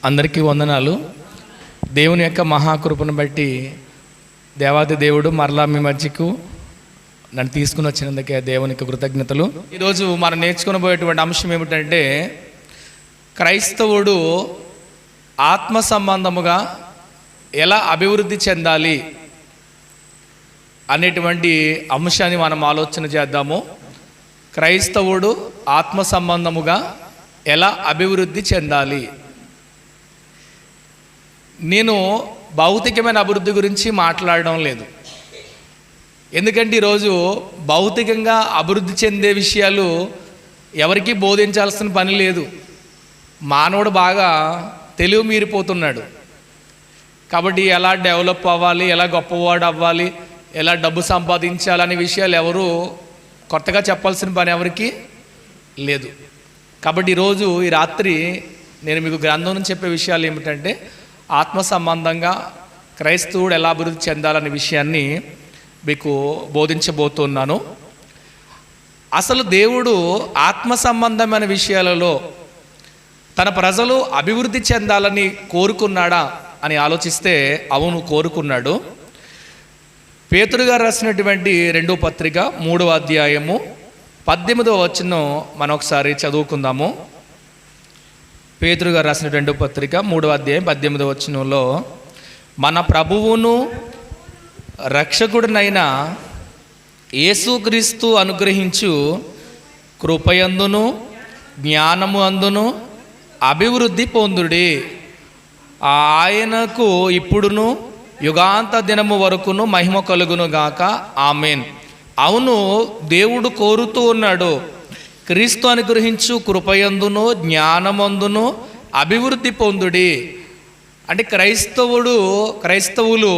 అందరికీ వందనాలు. దేవుని యొక్క మహాకృపను బట్టి దేవాది దేవుడు మరలా మీ మధ్యకు నన్ను తీసుకుని వచ్చినందుకే దేవునికి కృతజ్ఞతలు. ఈరోజు మనం నేర్చుకునబోయేటువంటి అంశం ఏమిటంటే, క్రైస్తవుడు ఆత్మ సంబంధముగా ఎలా అభివృద్ధి చెందాలి అనేటువంటి అంశాన్ని మనం ఆలోచన చేద్దాము. క్రైస్తవుడు ఆత్మ సంబంధముగా ఎలా అభివృద్ధి చెందాలి. నేను భౌతికమైన అభివృద్ధి గురించి మాట్లాడడం లేదు, ఎందుకంటే ఈరోజు భౌతికంగా అభివృద్ధి చెందే విషయాలు ఎవరికీ బోధించాల్సిన పని లేదు. మానవుడు బాగా తెలివి మీరిపోతున్నాడు. కాబట్టి ఎలా డెవలప్ అవ్వాలి, ఎలా గొప్పవాడు అవ్వాలి, ఎలా డబ్బు సంపాదించాలనే విషయాలు ఎవరు కొత్తగా చెప్పాల్సిన పని ఎవరికి లేదు. కాబట్టి ఈరోజు ఈ రాత్రి నేను మీకు గ్రంథం నుంచి చెప్పే విషయాలు ఏమిటంటే, ఆత్మ సంబంధంగా క్రైస్తవుడు ఎలా అభివృద్ధి చెందాలనే విషయాన్ని మీకు బోధించబోతున్నాను. అసలు దేవుడు ఆత్మ సంబంధమైన విషయాలలో తన ప్రజలు అభివృద్ధి చెందాలని కోరుకున్నాడా అని ఆలోచిస్తే అవును, కోరుకున్నాడు. పేతురు గారు రాసినటువంటి 2వ పత్రిక 3వ అధ్యాయము 18వ వచనం మనం ఒకసారి చదువుకుందాము. పేతురు గారు రాసిన 2వ పత్రిక 3వ అధ్యాయం 18వ వచనంలో, మన ప్రభువును రక్షకుడినైన యేసుక్రీస్తు అనుగ్రహించు కృపయందును జ్ఞానము అందును అభివృద్ధి పొందుడి. ఆయనకు ఇప్పుడును యుగాంత దినము వరకును మహిమ కలుగును గాక, ఆమేన్. అవును, దేవుడు కోరుతూ ఉన్నాడు, క్రీస్తు అనుగ్రహించు కృపయందును జ్ఞానమందును అభివృద్ధి పొందుడి. అంటే క్రైస్తవులు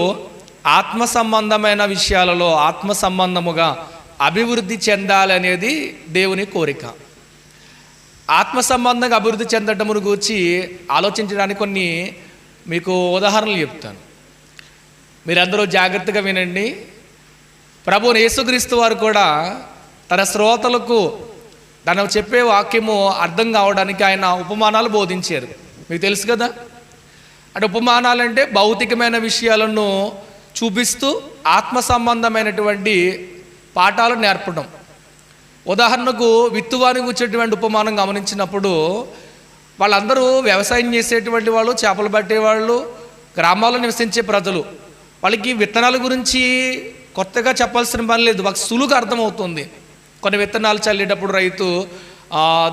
ఆత్మ సంబంధమైన విషయాలలో ఆత్మ సంబంధముగా అభివృద్ధి చెందాలనేది దేవుని కోరిక. ఆత్మ సంబంధంగా అభివృద్ధి చెందటమును గురించి ఆలోచించడానికి కొన్ని మీకు ఉదాహరణలు చెప్తాను. మీరందరూ జాగ్రత్తగా వినండి. ప్రభువు యేసుక్రీస్తు వారు కూడా తన శ్రోతలకు తను చెప్పే వాక్యము అర్థం కావడానికి ఆయన ఉపమానాలు బోధించారు. మీకు తెలుసు కదా. అంటే ఉపమానాలంటే భౌతికమైన విషయాలను చూపిస్తూ ఆత్మ సంబంధమైనటువంటి పాఠాలు నేర్పడం. ఉదాహరణకు విత్తువానికి వచ్చేటువంటి ఉపమానం గమనించినప్పుడు, వాళ్ళందరూ వ్యవసాయం చేసేటువంటి వాళ్ళు, చేపలు పట్టేవాళ్ళు, గ్రామాల్లో నివసించే ప్రజలు. వాళ్ళకి విత్తనాల గురించి కొత్తగా చెప్పాల్సిన పని లేదు, వాళ్ళకి సులువుగా అర్థమవుతుంది. కొన్ని విత్తనాలు చల్లేటప్పుడు రైతు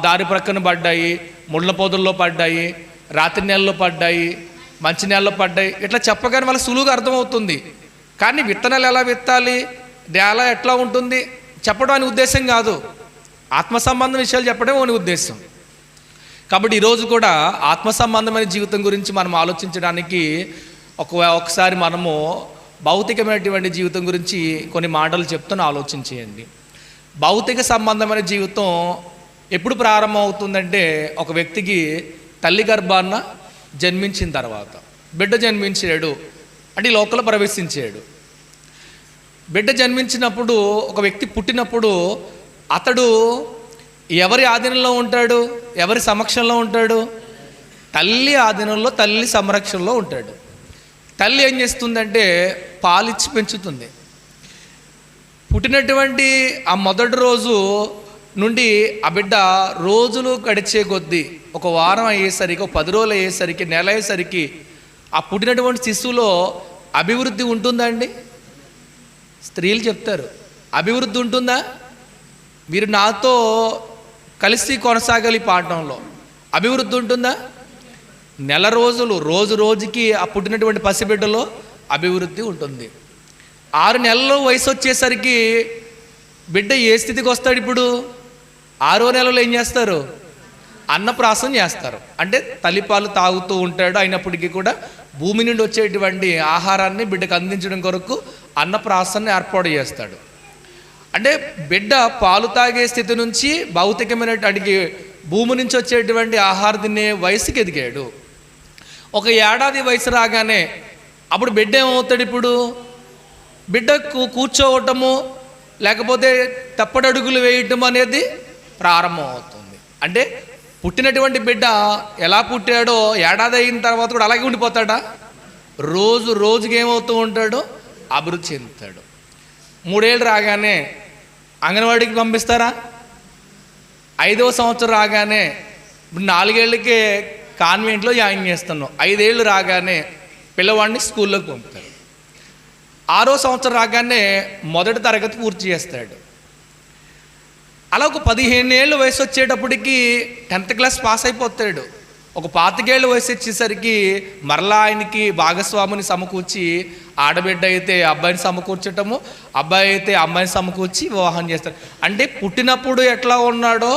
దారి ప్రక్కన పడ్డాయి, ముళ్ళ పొదల్లో పడ్డాయి, రాత్రి నెలలో పడ్డాయి, మంచి నెలలో పడ్డాయి, ఇట్లా చెప్పగానే వాళ్ళకి సులువుగా అర్థమవుతుంది. కానీ విత్తనాలు ఎలా విత్తాలి, నేల ఎట్లా ఉంటుంది చెప్పడం అని ఉద్దేశం కాదు, ఆత్మ సంబంధం విషయాలు చెప్పడం అని ఉద్దేశం. కాబట్టి ఈరోజు కూడా ఆత్మ సంబంధమైన జీవితం గురించి మనం ఆలోచించడానికి ఒకసారి మనము భౌతికమైనటువంటి జీవితం గురించి కొన్ని మాటలు చెప్తాను, ఆలోచించేయండి. భౌతిక సంబంధమైన జీవితం ఎప్పుడు ప్రారంభం అవుతుందంటే, ఒక వ్యక్తికి తల్లి గర్భాన్న జన్మించిన తర్వాత, బిడ్డ జన్మించాడు అంటే ఈ లోకంలో ప్రవేశించాడు. బిడ్డ జన్మించినప్పుడు, ఒక వ్యక్తి పుట్టినప్పుడు అతడు ఎవరి ఆధీనంలో ఉంటాడు, ఎవరి సమక్షంలో ఉంటాడు? తల్లి ఆధీనంలో, తల్లి సంరక్షణలో ఉంటాడు. తల్లి ఏం చేస్తుందంటే పాలిచ్చి పెంచుతుంది. పుట్టినటువంటి ఆ మొదటి రోజు నుండి ఆ బిడ్డ రోజులు గడిచే కొద్దీ, ఒక వారం అయ్యేసరికి, ఒక 10 రోజులు అయ్యేసరికి, నెల అయ్యేసరికి ఆ పుట్టినటువంటి శిశువులో అభివృద్ధి ఉంటుందా అండి? స్త్రీలు చెప్తారు, అభివృద్ధి ఉంటుందా? మీరు నాతో కలిసి కొనసాగాలి పాఠంలో. అభివృద్ధి ఉంటుందా? నెల రోజులు, రోజు రోజుకి ఆ పుట్టినటువంటి పసిబిడ్డలో అభివృద్ధి ఉంటుంది. 6 నెలల వయసు వచ్చేసరికి బిడ్డ ఏ స్థితికి వస్తాడు? ఇప్పుడు 6వ నెలలో ఏం చేస్తారు? అన్నప్రాసం చేస్తారు. అంటే తల్లిపాలు తాగుతూ ఉంటాడు. అయినప్పటికీ కూడా భూమి నుండి వచ్చేటువంటి ఆహారాన్ని బిడ్డకు అందించడం కొరకు అన్నప్రాసాన్ని ఏర్పాటు చేస్తాడు. అంటే బిడ్డ పాలు తాగే స్థితి నుంచి భౌతికమైనటువంటి భూమి నుంచి వచ్చేటువంటి ఆహారం తినే వయసుకి ఎదిగాడు. ఒక ఏడాది వయసు రాగానే అప్పుడు బిడ్డ ఏమవుతాడు? ఇప్పుడు బిడ్డకు కూర్చోవటము లేకపోతే తప్పడడుగులు వేయటం అనేది ప్రారంభం అవుతుంది. అంటే పుట్టినటువంటి బిడ్డ ఎలా పుట్టాడో ఏడాది అయిన తర్వాత కూడా అలాగే ఉండిపోతాడా? రోజు రోజుకి ఏమవుతూ ఉంటాడో అభివృద్ధి చెందుతాడు. 3 ఏళ్ళు రాగానే అంగన్వాడీకి పంపిస్తారా? 5వ సంవత్సరం రాగానే, ఇప్పుడు 4 ఏళ్ళకే కాన్వెంట్లో జాయిన్ చేస్తున్నాం, 5 ఏళ్ళు రాగానే పిల్లవాడిని స్కూల్లోకి పంపుతారు. 6వ సంవత్సరం రాగానే మొదటి తరగతి పూర్తి చేస్తాడు. అలా ఒక 15 ఏళ్ళు వయసు వచ్చేటప్పటికి 10th క్లాస్ పాస్ అయిపోతాడు. ఒక 25 ఏళ్ళు వయసు వచ్చేసరికి మరలా ఆయనకి భాగస్వామిని సమకూర్చి, ఆడబిడ్డ అయితే అబ్బాయిని సమకూర్చటము, అబ్బాయి అయితే అమ్మాయిని సమకూర్చి వివాహం చేస్తాడు. అంటే పుట్టినప్పుడు ఎట్లా ఉన్నాడో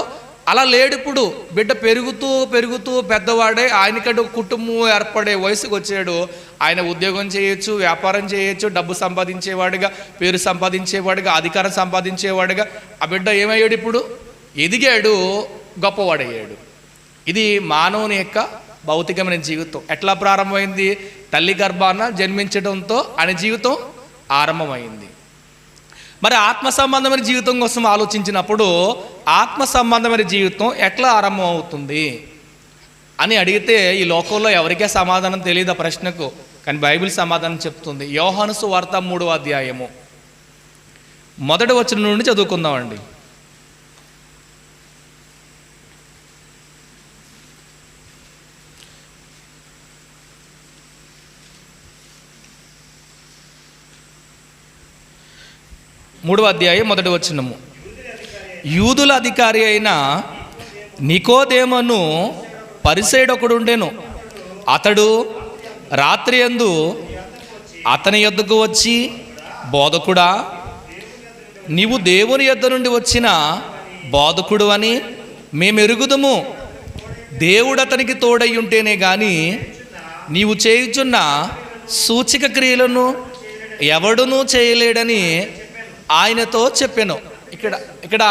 అలా లేడు. ఇప్పుడు బిడ్డ పెరుగుతూ పెరుగుతూ పెద్దవాడే, ఆయనకంటే కుటుంబం ఏర్పడే వయసుకు వచ్చాడు. ఆయన ఉద్యోగం చేయొచ్చు, వ్యాపారం చేయొచ్చు, డబ్బు సంపాదించేవాడుగా, పేరు సంపాదించేవాడుగా, అధికారం సంపాదించేవాడుగా ఆ బిడ్డ ఏమయ్యాడు? ఇప్పుడు ఎదిగాడు, గొప్పవాడయ్యాడు. ఇది మానవుని యొక్క భౌతికమైన జీవితం. ఎట్లా ప్రారంభమైంది? తల్లి గర్భాన జన్మించడంతో ఆయన జీవితం ఆరంభమైంది. మరి ఆత్మ సంబంధమైన జీవితం కోసం ఆలోచించినప్పుడు ఆత్మ సంబంధమైన జీవితం ఎట్లా ఆరంభం అవుతుంది అని అడిగితే ఈ లోకంలో ఎవరికే సమాధానం తెలియదు ఆ ప్రశ్నకు. కానీ బైబిల్ సమాధానం చెప్తుంది. యోహాను సువార్త 3వ అధ్యాయము 1వ వచనం నుండి చదువుకుందామండి. మూడవ అధ్యాయం 1వ వచనము. యూదుల అధికారి అయిన నికోదేమును పరిసయ్యుడొకడు ఉండెను. అతడు రాత్రి యందు అతని యొద్దకు వచ్చి, బోధకుడా, నీవు దేవుని యొద్ద నుండి వచ్చిన బోధకుడు అని మేమెరుగుదుము. దేవుడు అతనికి తోడై ఉంటేనే కానీ నీవు చేయుచున్న సూచక క్రియలను ఎవడునూ చేయలేడని ఆయనతో చెప్పాను. ఇక్కడ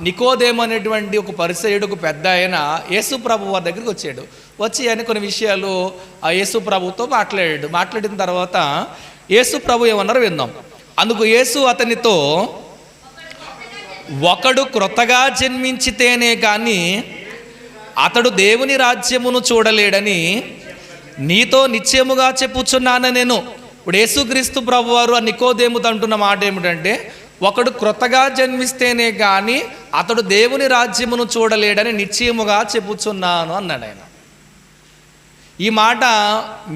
నికోదేము అనేటువంటి ఒక పరిసయ్యుడు, ఒక పెద్ద ఆయన యేసు ప్రభు వారి దగ్గరికి వచ్చాడు. వచ్చి ఆయన కొన్ని విషయాలు ఆ యేసు ప్రభుతో మాట్లాడాడు. మాట్లాడిన తర్వాత యేసు ప్రభు ఏమన్నారో విందాం. అందుకు యేసు అతనితో, ఒకడు క్రొత్తగా జన్మించితేనే కానీ అతడు దేవుని రాజ్యమును చూడలేడని నీతో నిశ్చయముగా చెప్పుచున్నాను నేను. ఇప్పుడు యేసుక్రీస్తు ప్రభు వారు ఆ నికోదేముతో అంటున్న మాట ఏమిటంటే, ఒకడు క్రొత్తగా జన్మిస్తేనే కానీ అతడు దేవుని రాజ్యమును చూడలేడని నిశ్చయముగా చెప్పుచున్నాను అన్నాడు ఆయన. ఈ మాట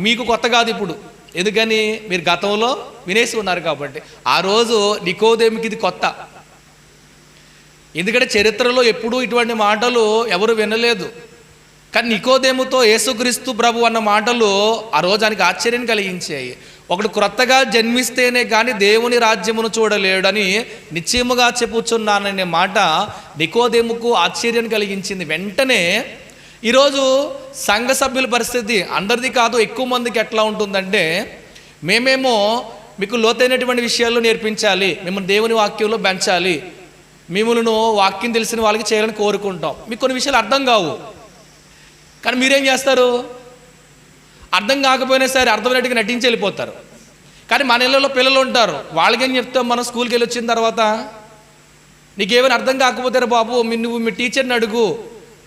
మీకు కొత్త కాదు ఇప్పుడు, ఎందుకని మీరు గతంలో వినేసి ఉన్నారు కాబట్టి. ఆ రోజు నికోదేముకి ఇది కొత్త. ఎందుకంటే చరిత్రలో ఎప్పుడూ ఇటువంటి మాటలు ఎవరు వినలేదు. కానీ నికోదేముతో యేసుక్రీస్తు ప్రభు అన్న మాటలు ఆ రోజు ఆయనకి ఆశ్చర్యం కలిగించాయి. ఒకడు క్రొత్తగా జన్మిస్తేనే కానీ దేవుని రాజ్యమును చూడలేడని నిశ్చయముగా చెప్పుచున్నాననే మాట నికోదేముకు ఆశ్చర్యం కలిగించింది. వెంటనే ఈరోజు సంఘ సభ్యుల పరిస్థితి అందరిది కాదు, ఎక్కువ మందికి ఎట్లా ఉంటుందంటే, మేమేమో మీకు లోతైనటువంటి విషయాల్లో నేర్పించాలి, మిమ్మల్ని దేవుని వాక్యంలో పెంచాలి, మిమ్మల్ని వాక్యం తెలిసిన వాళ్ళకి చేయాలని కోరుకుంటాం. మీకు కొన్ని విషయాలు అర్థం కావు, కానీ మీరేం చేస్తారు? అర్థం కాకపోయినా సరే అర్థమైనట్టుగా నటించి వెళ్ళిపోతారు. కానీ మన ఇళ్ళలో పిల్లలు ఉంటారు, వాళ్ళకేం చెప్తాం మనం స్కూల్కి వెళ్ళి వచ్చిన తర్వాత? నీకేమైనా అర్థం కాకపోతే బాబు నువ్వు మీ టీచర్ని అడుగు,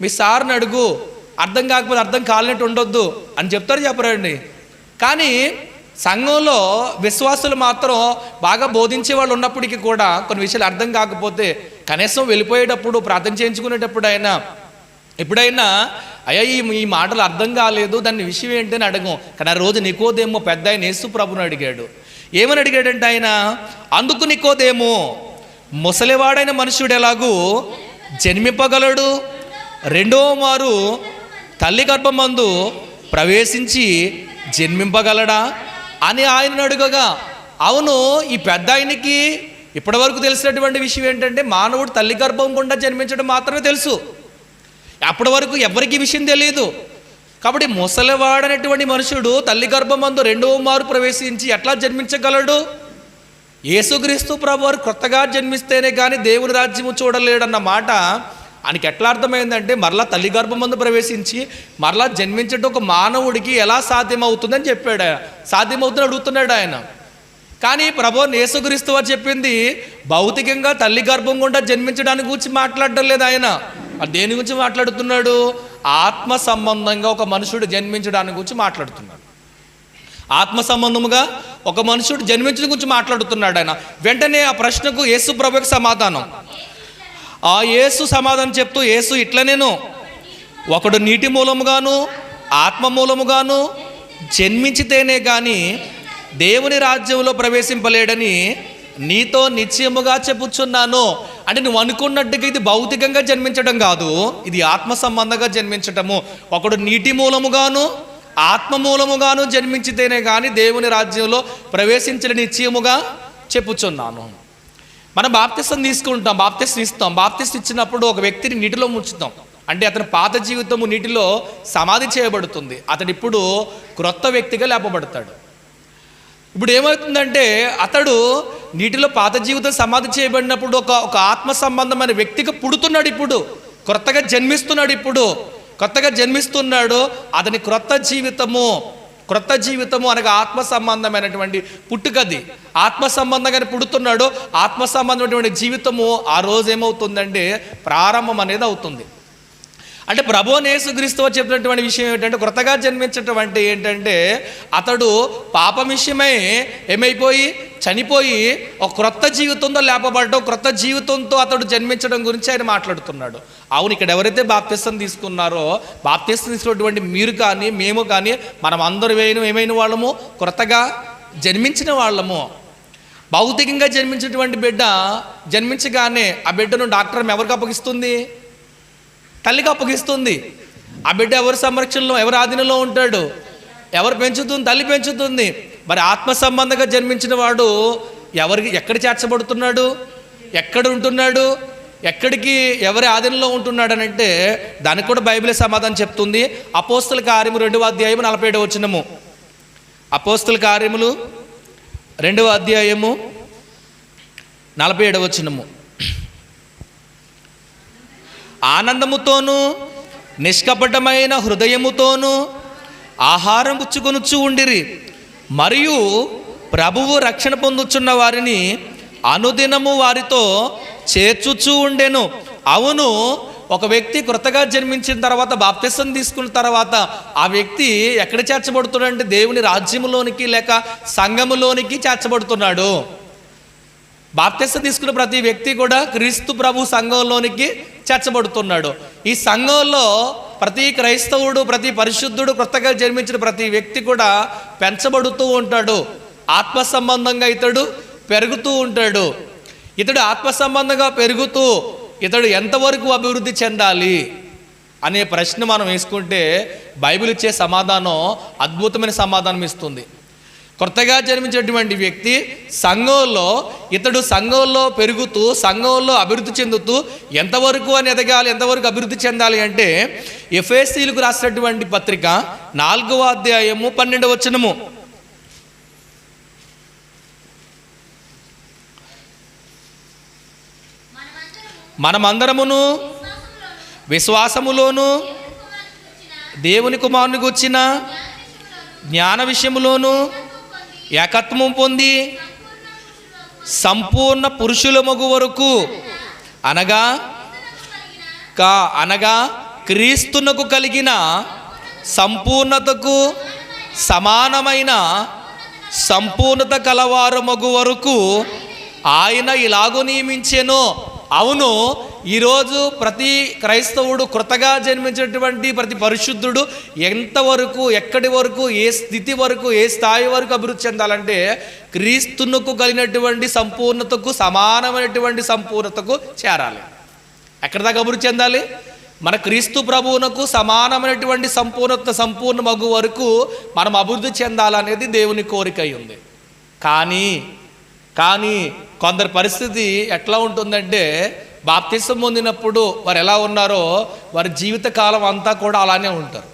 మీ సార్ని అడుగు, అర్థం కాకపోతే అర్థం కాలినట్టు ఉండొద్దు అని చెప్తారు, చెప్పరండి. కానీ సంఘంలో విశ్వాసులు మాత్రం బాగా బోధించే వాళ్ళు ఉన్నప్పటికీ కూడా కొన్ని విషయాలు అర్థం కాకపోతే కనీసం వెళ్ళిపోయేటప్పుడు ప్రార్థన చేయించుకునేటప్పుడు అయినా ఎప్పుడైనా అయ్యా ఈ మాటలు అర్థం కాలేదు, దాని విషయం ఏంటని అడగం. కానీ ఆ రోజు నికోదేమో పెద్ద ఆయన యేసు ప్రభుని అడిగాడు. ఏమని అడిగాడంటే ఆయన, అందుకు నికోదేమో, ముసలివాడైన మనుషుడు ఎలాగూ జన్మింపగలడు? రెండవ మారు తల్లి గర్భమందు ప్రవేశించి జన్మింపగలడా అని ఆయన అడుగగా, అవును, ఈ పెద్ద ఆయనకి ఇప్పటి వరకు తెలిసినటువంటి విషయం ఏంటంటే మానవుడు తల్లి గర్భం గుండా జన్మించడం మాత్రమే తెలుసు. అప్పటి వరకు ఎవరికి విషయం తెలియదు. కాబట్టి ముసలివాడనేటువంటి మనుషుడు తల్లి గర్భమందు రెండవ మారు ప్రవేశించి ఎట్లా జన్మించగలడు? యేసుక్రీస్తు ప్రభు వారు క్రొత్తగా జన్మిస్తేనే కానీ దేవుని రాజ్యము చూడలేడన్న మాట ఆయనకి ఎట్లా అర్థమైందంటే, మరలా తల్లి గర్భమందు ప్రవేశించి మరలా జన్మించడం ఒక మానవుడికి ఎలా సాధ్యమవుతుందని చెప్పాడు. సాధ్యమవుతుందని అడుగుతున్నాడు ఆయన. కానీ ప్రభు యేసుక్రీస్తు వారు చెప్పింది భౌతికంగా తల్లి గర్భం గుండా జన్మించడానికి గురించి మాట్లాడడం లేదు ఆయన. మరి దేని గురించి మాట్లాడుతున్నాడు? ఆత్మ సంబంధంగా ఒక మనుషుడు జన్మించడానికి గురించి మాట్లాడుతున్నాడు. ఆత్మ సంబంధముగా ఒక మనుషుడు జన్మించడం గురించి మాట్లాడుతున్నాడు ఆయన. వెంటనే ఆ ప్రశ్నకు యేసు ప్రభువుకి సమాధానం, ఆ యేసు సమాధానం చెప్తూ, యేసు ఇట్లా నేను ఒకడు నీటి మూలముగాను ఆత్మ మూలముగాను జన్మించితేనే కానీ దేవుని రాజ్యంలో ప్రవేశింపలేడని నీతో నిశ్చయముగా చెప్పుచున్నాను. అంటే నువ్వు అనుకున్నట్టుగా ఇది భౌతికంగా జన్మించడం కాదు, ఇది ఆత్మ సంబంధంగా జన్మించటము. ఒకడు నీటి మూలముగాను ఆత్మ మూలముగాను జన్మించితేనే కానీ దేవుని రాజ్యంలో ప్రవేశించడం నిశ్చయముగా చెప్పుచున్నాను. మనం బాప్తిసం తీసుకుంటాం, బాప్తిసం ఇస్తాం. బాప్తిసం ఇచ్చినప్పుడు ఒక వ్యక్తిని నీటిలో ముంచుతాం. అంటే అతని పాత జీవితము నీటిలో సమాధి చేయబడుతుంది. అతడు ఇప్పుడు క్రొత్త వ్యక్తిగా లేపబడతాడు. ఇప్పుడు ఏమవుతుందంటే అతడు నీటిలో పాత జీవితం సమాధి చేయబడినప్పుడు ఒక ఆత్మ సంబంధమైన వ్యక్తిగా పుడుతున్నాడు. ఇప్పుడు కొత్తగా జన్మిస్తున్నాడు. ఇప్పుడు కొత్తగా జన్మిస్తున్నాడు. అతని క్రొత్త జీవితము అనగా ఆత్మ సంబంధమైనటువంటి పుట్టుకది. ఆత్మ సంబంధంగానే పుడుతున్నాడు. ఆత్మ సంబంధమైనటువంటి జీవితము ఆ రోజు ఏమవుతుందంటే ప్రారంభం అనేది అవుతుంది. అంటే ప్రభువుని యేసుక్రీస్తు చెప్పినటువంటి విషయం ఏంటంటే, క్రొత్తగా జన్మించటం అంటే ఏంటంటే అతడు పాపం విషయమై ఏమైపోయి చనిపోయి ఒక క్రొత్త జీవితంతో లేపబడటం, క్రొత్త జీవితంతో అతడు జన్మించడం గురించి ఆయన మాట్లాడుతున్నాడు. అవును, ఇక్కడ ఎవరైతే బాప్తిసం తీసుకున్నారో, బాప్తిసం తీసుకున్నటువంటి మీరు కానీ మేము కానీ మనం అందరూ ఏమైన వాళ్ళము, క్రొత్తగా జన్మించిన వాళ్ళము. భౌతికంగా జన్మించినటువంటి బిడ్డ జన్మించగానే ఆ బిడ్డను డాక్టర్ ఎవరికి అప్పగిస్తుంది? తల్లికి అప్పగిస్తుంది. ఆ బిడ్డ ఎవరి సంరక్షణలో, ఎవరి ఆధీనంలో ఉంటాడు? ఎవరు పెంచుతుంది? తల్లి పెంచుతుంది. మరి ఆత్మ సంబంధంగా జన్మించిన వాడు ఎక్కడ చేర్చబడుతున్నాడు? ఎక్కడ ఉంటున్నాడు? ఎక్కడికి ఎవరి ఆధీనంలో ఉంటున్నాడు అని అంటే దానికి కూడా బైబిల్ సమాధానం చెప్తుంది. అపోస్తల కార్యము 2వ అధ్యాయము 47వ వచనము. అపోస్తల కార్యములు 2వ అధ్యాయము 47వ వచనము. ఆనందముతోనూ నిష్కపటమైన హృదయముతోనూ ఆహారం పుచ్చుకొనుచు ఉండిరి, మరియు ప్రభువు రక్షణ పొందుచున్న వారిని అనుదినము వారితో చేర్చుచూ ఉండెను. అవును, ఒక వ్యక్తి కొత్తగా జన్మించిన తర్వాత, బాప్తిసం తీసుకున్న తర్వాత ఆ వ్యక్తి ఎక్కడ చేర్చబడుతున్నాడంటే దేవుని రాజ్యములోనికి లేక సంఘములోనికి చేర్చబడుతున్నాడు. బాప్తిసం తీసుకున్న ప్రతి వ్యక్తి కూడా క్రీస్తు ప్రభు సంఘంలోనికి చేర్చబడుతున్నాడు. ఈ సంఘంలో ప్రతి క్రైస్తవుడు, ప్రతి పరిశుద్ధుడు, కొత్తగా జన్మించిన ప్రతి వ్యక్తి కూడా పెంచబడుతూ ఉంటాడు. ఆత్మ సంబంధంగా ఇతడు పెరుగుతూ ఉంటాడు. ఇతడు ఆత్మ సంబంధంగా పెరుగుతూ ఇతడు ఎంతవరకు అభివృద్ధి చెందాలి అనే ప్రశ్న మనం వేసుకుంటే బైబిల్ ఇచ్చే సమాధానం అద్భుతమైన సమాధానం ఇస్తుంది. కొత్తగా జన్మించినటువంటి వ్యక్తి ఇతడు సంఘంలో పెరుగుతూ, సంఘంలో అభివృద్ధి చెందుతూ ఎంతవరకు అని ఎదగాలి, ఎంతవరకు అభివృద్ధి చెందాలి అంటే ఎఫెసీయులకు రాసినటువంటి పత్రిక 4వ అధ్యాయము 12వ వచనము. మనమందరమును విశ్వాసములోను దేవుని కుమారుని గూర్చిన జ్ఞాన విషయములోను ఏకత్వం పొంది సంపూర్ణ పురుషుల మగు వరకు అనగా క్రీస్తునకు కలిగిన సంపూర్ణతకు సమానమైన సంపూర్ణత కలవారు మగు వరకు ఆయన ఇలాగూ నియమించెను. అవును, ఈరోజు ప్రతి క్రైస్తవుడు, కొత్తగా జన్మించినటువంటి ప్రతి పరిశుద్ధుడు ఎంతవరకు, ఎక్కడి వరకు, ఏ స్థితి వరకు, ఏ స్థాయి వరకు అభివృద్ధి చెందాలంటే క్రీస్తునకు కలిగినటువంటి సంపూర్ణతకు సమానమైనటువంటి సంపూర్ణతకు చేరాలి. ఎక్కడి దాకా అభివృద్ధి చెందాలి? మన క్రీస్తు ప్రభువునకు సమానమైనటువంటి సంపూర్ణ మగు వరకు మనం అభివృద్ధి చెందాలనేది దేవుని కోరిక అయి ఉంది. కానీ కొందరి పరిస్థితి ఎట్లా ఉంటుందంటే బాప్తిసం పొందినప్పుడు వారు ఎలా ఉన్నారో వారి జీవితకాలం అంతా కూడా అలానే ఉంటారు.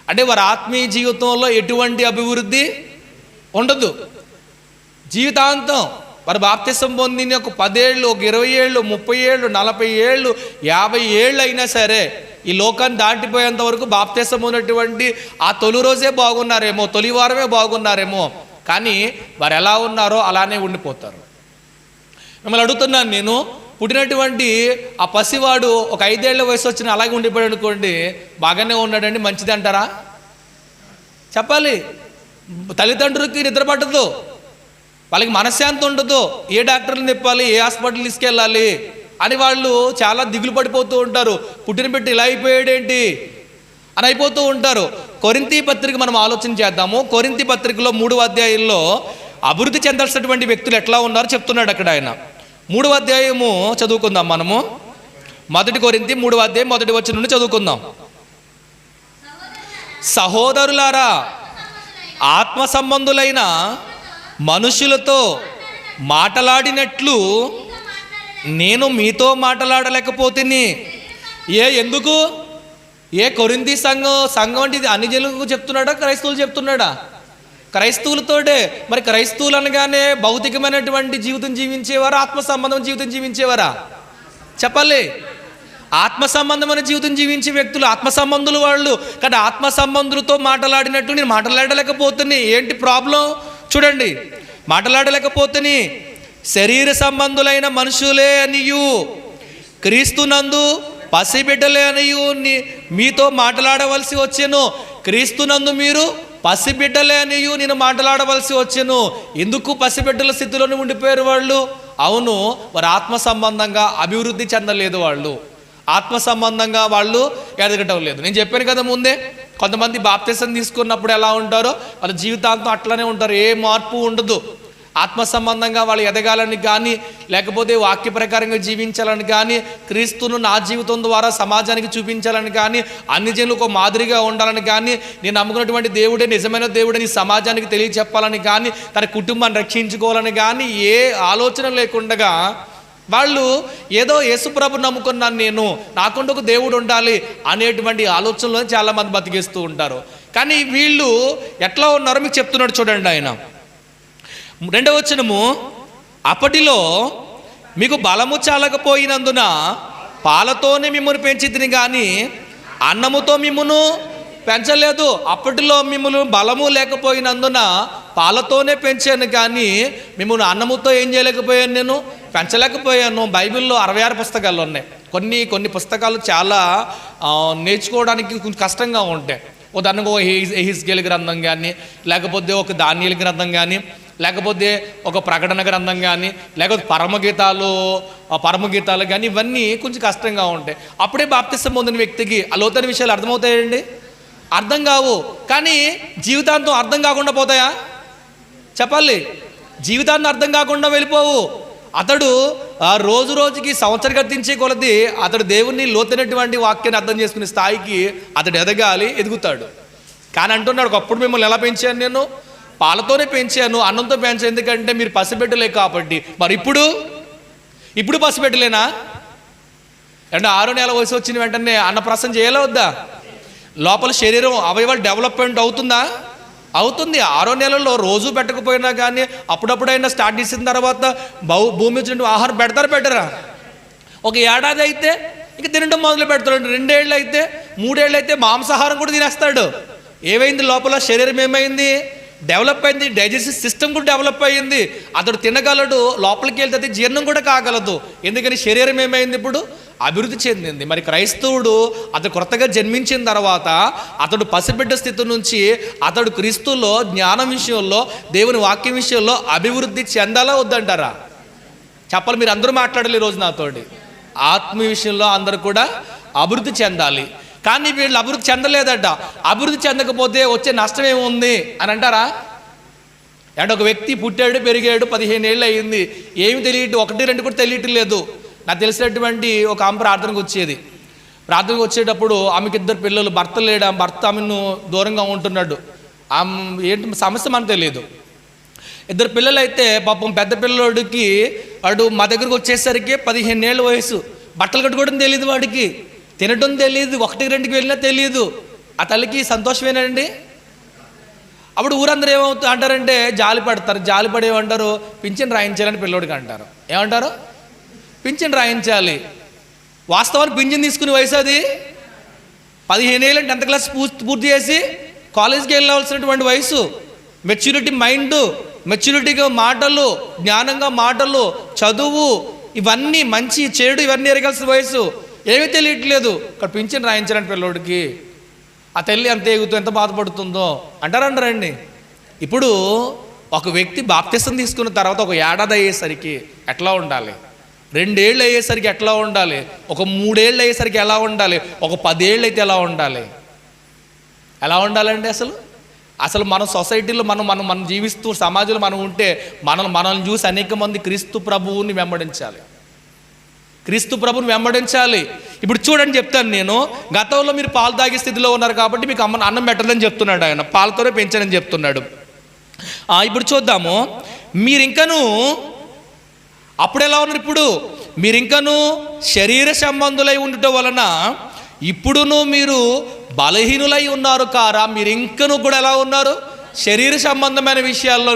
అంటే వారి ఆత్మీయ జీవితంలో ఎటువంటి అభివృద్ధి ఉండదు. జీవితాంతం వారు బాప్తిసం పొందిన ఒక 10 ఏళ్ళు, ఒక 20 ఏళ్ళు, 30 ఏళ్ళు, 40 ఏళ్ళు, 50 ఏళ్ళు అయినా సరే ఈ లోకాన్ని దాటిపోయేంత వరకు బాప్తిసం ఉన్నటువంటి ఆ తొలి రోజే బాగున్నారేమో, తొలి వారమే బాగున్నారేమో, కానీ వారు ఎలా ఉన్నారో అలానే ఉండిపోతారు. మిమ్మల్ని అడుగుతున్నాను నేను, పుట్టినటువంటి ఆ పసివాడు ఒక 5 ఏళ్ల వయసు వచ్చిన అలాగే ఉండిపోయాడు అనుకోండి, బాగానే ఉన్నాడండి, మంచిది అంటారా? చెప్పాలి. తల్లిదండ్రులకి నిద్ర పట్టదు, వాళ్ళకి మనశ్శాంతి ఉండదు, ఏ డాక్టర్ని తిప్పాలి, ఏ హాస్పిటల్ తీసుకెళ్ళాలి అని వాళ్ళు చాలా దిగులు పడిపోతూ ఉంటారు. పుట్టిన బిడ్డ ఇలా అయిపోయాడేంటి అని అయిపోతూ ఉంటారు. కొరింథీ పత్రిక మనం ఆలోచన చేద్దాము. కొరింథీ పత్రికలో 3వ అధ్యాయంలో అభివృద్ధి చెందాల్సినటువంటి వ్యక్తులు ఎట్లా ఉన్నారో చెప్తున్నాడు అక్కడ ఆయన. 3వ అధ్యాయము చదువుకుందాం మనము. 1 కొరింథీ 3వ అధ్యాయం 1వ వచనం నుండి చదువుకుందాం. సహోదరులారా, ఆత్మ సంబంధులైన మనుషులతో మాటలాడినట్లు నేను మీతో మాటలాడలేకపోతేని. ఎందుకు? కొరింథీ సంఘం అంటే ఇది అన్ని జనులకు చెప్తున్నాడా, క్రైస్తవులు చెప్తున్నాడా? క్రైస్తవులతోటే. మరి క్రైస్తవులు అనగానే భౌతికమైనటువంటి జీవితం జీవించేవారా, ఆత్మ సంబంధం జీవితం జీవించేవారా? చెప్పాలి. ఆత్మ సంబంధమైన జీవితం జీవించే వ్యక్తులు ఆత్మ సంబంధులు వాళ్ళు. కానీ ఆత్మ సంబంధులతో మాట్లాడినట్టు నేను మాట్లాడలేకపోతున్నా. ఏంటి ప్రాబ్లం? చూడండి, మాట్లాడలేకపోతుని. శరీర సంబంధులైన మనుషులే అనియు క్రీస్తునందు పసిబిడ్డలే అనియు మీతో మాట్లాడవలసి వచ్చెను. క్రీస్తునందు మీరు పసిబిడ్డలే అనియు నేను మాట్లాడవలసి వచ్చెను. ఎందుకు పసిబిడ్డల స్థితిలోనే ఉండిపోయారు వాళ్ళు? అవును, వారు ఆత్మ సంబంధంగా అభివృద్ధి చెందలేదు, వాళ్ళు ఆత్మ సంబంధంగా వాళ్ళు ఎదగటం లేదు. నేను చెప్పాను కదా ముందే, కొంతమంది బాప్తిసం తీసుకున్నప్పుడు ఎలా ఉంటారో వాళ్ళ జీవితాంతం అట్లనే ఉంటారు, ఏ మార్పు ఉండదు. ఆత్మ సంబంధంగా వాళ్ళు ఎదగాలని కానీ, లేకపోతే వాక్య ప్రకారంగా జీవించాలని కానీ, క్రీస్తును నా జీవితం ద్వారా సమాజానికి చూపించాలని కానీ, అన్ని జనులకు మాదిరిగా ఉండాలని కానీ, నేను నమ్ముకున్నటువంటి దేవుడే నిజమైన దేవుడని సమాజానికి తెలియచెప్పాలని కానీ, తన కుటుంబాన్ని రక్షించుకోవాలని కానీ ఏ ఆలోచన లేకుండా వాళ్ళు ఏదో యేసుప్రభు నమ్ముకున్నాను, నేను నాకుంటూ ఒక దేవుడు ఉండాలి అనేటువంటి ఆలోచనలో చాలామంది బతికేస్తూ ఉంటారు. కానీ వీళ్ళు ఎట్లా ఉన్నారో మీకు చెప్తున్నాడు చూడండి ఆయన. 2వ వచనము, అప్పటిలో మీకు బలము చాలకపోయినందున పాలతోనే మిమ్మల్ని పెంచితిని కానీ అన్నముతో మిమ్మును పెంచలేదు. అప్పటిలో మిమ్మల్ని బలము లేకపోయినందున పాలతోనే పెంచాను కానీ మిమ్మల్ని అన్నముతో ఏం చేయలేకపోయాను, నేను పెంచలేకపోయాను. బైబిల్లో 66 పుస్తకాలు ఉన్నాయి. కొన్ని పుస్తకాలు చాలా నేర్చుకోవడానికి కొంచెం కష్టంగా ఉంటాయి. ఉదాహరణకు ఒక ఎహెజ్కేలు గ్రంథం కానీ, లేకపోతే ఒక దానియేలు గ్రంథం కానీ, లేకపోతే ఒక ప్రకటన గ్రంథం కానీ, లేకపోతే పరమగీతాలు కానీ, ఇవన్నీ కొంచెం కష్టంగా ఉంటాయి. అప్పుడే బాప్తిసం పొందిన వ్యక్తికి ఆ లోతైన విషయాలు అర్థమవుతాయండి? అర్థం కావు. కానీ జీవితాంతం అర్థం కాకుండా పోతాయా? చెప్పాలి. జీవితాన్ని అర్థం కాకుండా వెళ్ళిపోవు. అతడు రోజు రోజుకి సంవత్సరం గతించే కొలది అతడు దేవుణ్ణి లోతైనటువంటి వాక్యాన్ని అర్థం చేసుకునే స్థాయికి అతడు ఎదగాలి, ఎదుగుతాడు. కానీ అంటున్నాడు, ఒకప్పుడు మిమ్మల్ని ఎలా పెంచాను, నేను పాలతోనే పెంచాను, అన్నంతో పెంచాను. ఎందుకంటే మీరు పసిబిడ్డలే కాబట్టి. మరి ఇప్పుడు పసిబిడ్డలేనా? అంటే 6వ నెల వయసు వచ్చిన వెంటనే అన్నప్రాసం చేయాలా వద్దా? లోపల శరీరం అవయవాలు డెవలప్మెంట్ అవుతుందా? అవుతుంది. 6వ నెలలో రోజు పెట్టకపోయినా కానీ అప్పుడప్పుడైనా స్టార్ట్ చేసిన తర్వాత భూమి వచ్చినట్టు ఆహారం పెట్టరా? ఒక ఏడాది అయితే ఇంక తినడం మొదలు పెడతాడు. 2 ఏళ్ళు అయితే 3 ఏళ్ళు అయితే మాంసాహారం కూడా తినేస్తాడు. ఏమైంది? లోపల శరీరం ఏమైంది? డెవలప్ అయింది. డైజెస్టివ్ సిస్టమ్ కూడా డెవలప్ అయ్యింది. అతడు తినగలడు, లోపలికి వెళ్తే జీర్ణం కూడా కాగలదు. ఎందుకని? శరీరం ఏమైంది? ఇప్పుడు అభివృద్ధి చెందింది. మరి క్రైస్తవుడు అతడు కొత్తగా జన్మించిన తర్వాత అతడు పసిబిడ్డ స్థితి నుంచి అతడు క్రీస్తులో జ్ఞానం విషయంలో, దేవుని వాక్యం విషయంలో అభివృద్ధి చెందాలా వద్దంటారా? చెప్పాలి. మీరు అందరూ మాట్లాడాలి ఈరోజు నాతోటి. ఆత్మ విషయంలో అందరూ కూడా అభివృద్ధి చెందాలి. కానీ వీళ్ళు అభివృద్ధి చెందలేదట. అభివృద్ధి చెందకపోతే వచ్చే నష్టం ఏముంది అని అంటారా? అంటే ఒక వ్యక్తి పుట్టాడు, పెరిగాడు, 15 ఏళ్ళు అయ్యింది, ఏమి తెలియదు, 1, 2 కూడా తెలియటం లేదు. నాకు తెలిసినటువంటి ఒక ఆమె ప్రార్థనకు వచ్చేటప్పుడు ఆమెకి 2 పిల్లలు, భర్త లేడు, భర్త ఆమెను దూరంగా ఉంటున్నాడు. ఆమె ఏంటి సమస్య మనకు తెలియదు. 2 పిల్లలు అయితే పాపం పెద్ద పిల్లడికి వాడు మా దగ్గరకు వచ్చేసరికి 15 ఏళ్ళ వయసు, బట్టలు కట్టుకోవడం తెలియదు, వాడికి తినడం తెలియదు, 1, 2కి వెళ్ళినా తెలియదు. ఆ తల్లికి సంతోషమేనండి. అప్పుడు ఊరందరూ అంటారంటే జాలిపడి ఏమంటారు? పింఛన్ రాయించాలని పిల్లోడికి అంటారు. ఏమంటారు? పింఛన్ రాయించాలి. వాస్తవానికి పింఛన్ తీసుకునే వయసు అది 15 ఏళ్ళు. 10th క్లాస్ పూర్తి చేసి కాలేజీకి వెళ్ళవలసినటువంటి వయసు. మెచ్యూరిటీ మైండ్, మెచ్యూరిటీగా మాటలు, జ్ఞానంగా మాటలు, చదువు, ఇవన్నీ మంచి చెడు ఇవన్నీ ఎరగాల్సిన వయసు, ఏమీ తెలియట్లేదు. ఇక్కడ పింఛన్ రాయించడానికి పిల్లోడికి ఆ తల్లి ఎంత ఎగుతూ ఎంత బాధపడుతుందో అంటారండి. ఇప్పుడు ఒక వ్యక్తి బాప్తిసం తీసుకున్న తర్వాత ఒక ఏడాది అయ్యేసరికి ఎట్లా ఉండాలి, 2 ఏళ్ళు అయ్యేసరికి ఎట్లా ఉండాలి, ఒక 3 ఏళ్ళు అయ్యేసరికి ఎలా ఉండాలి, ఒక 10 ఏళ్ళు అయితే ఎలా ఉండాలి, ఎలా ఉండాలండి? అసలు మన సొసైటీలో మనం జీవిస్తూ సమాజంలో మనం ఉంటే మనల్ని చూసి అనేక మంది క్రీస్తు ప్రభువుని వెంబడించాలి, క్రీస్తు ప్రభుని వెంబడించాలి. ఇప్పుడు చూడండి చెప్తాను నేను, గతంలో మీరు పాలు తాగే స్థితిలో ఉన్నారు కాబట్టి మీకు అన్నం పెట్టదని చెప్తున్నాడు ఆయన, పాలతోనే పెంచనని చెప్తున్నాడు. ఇప్పుడు చూద్దాము, మీరింకను అప్పుడు ఎలా ఉన్నారు, ఇప్పుడు మీరింకను శరీర సంబంధులై ఉండటం వలన ఇప్పుడును మీరు బలహీనులై ఉన్నారు కారా? మీరు ఇంకను కూడా ఎలా ఉన్నారు, శరీర సంబంధమైన విషయాల్లో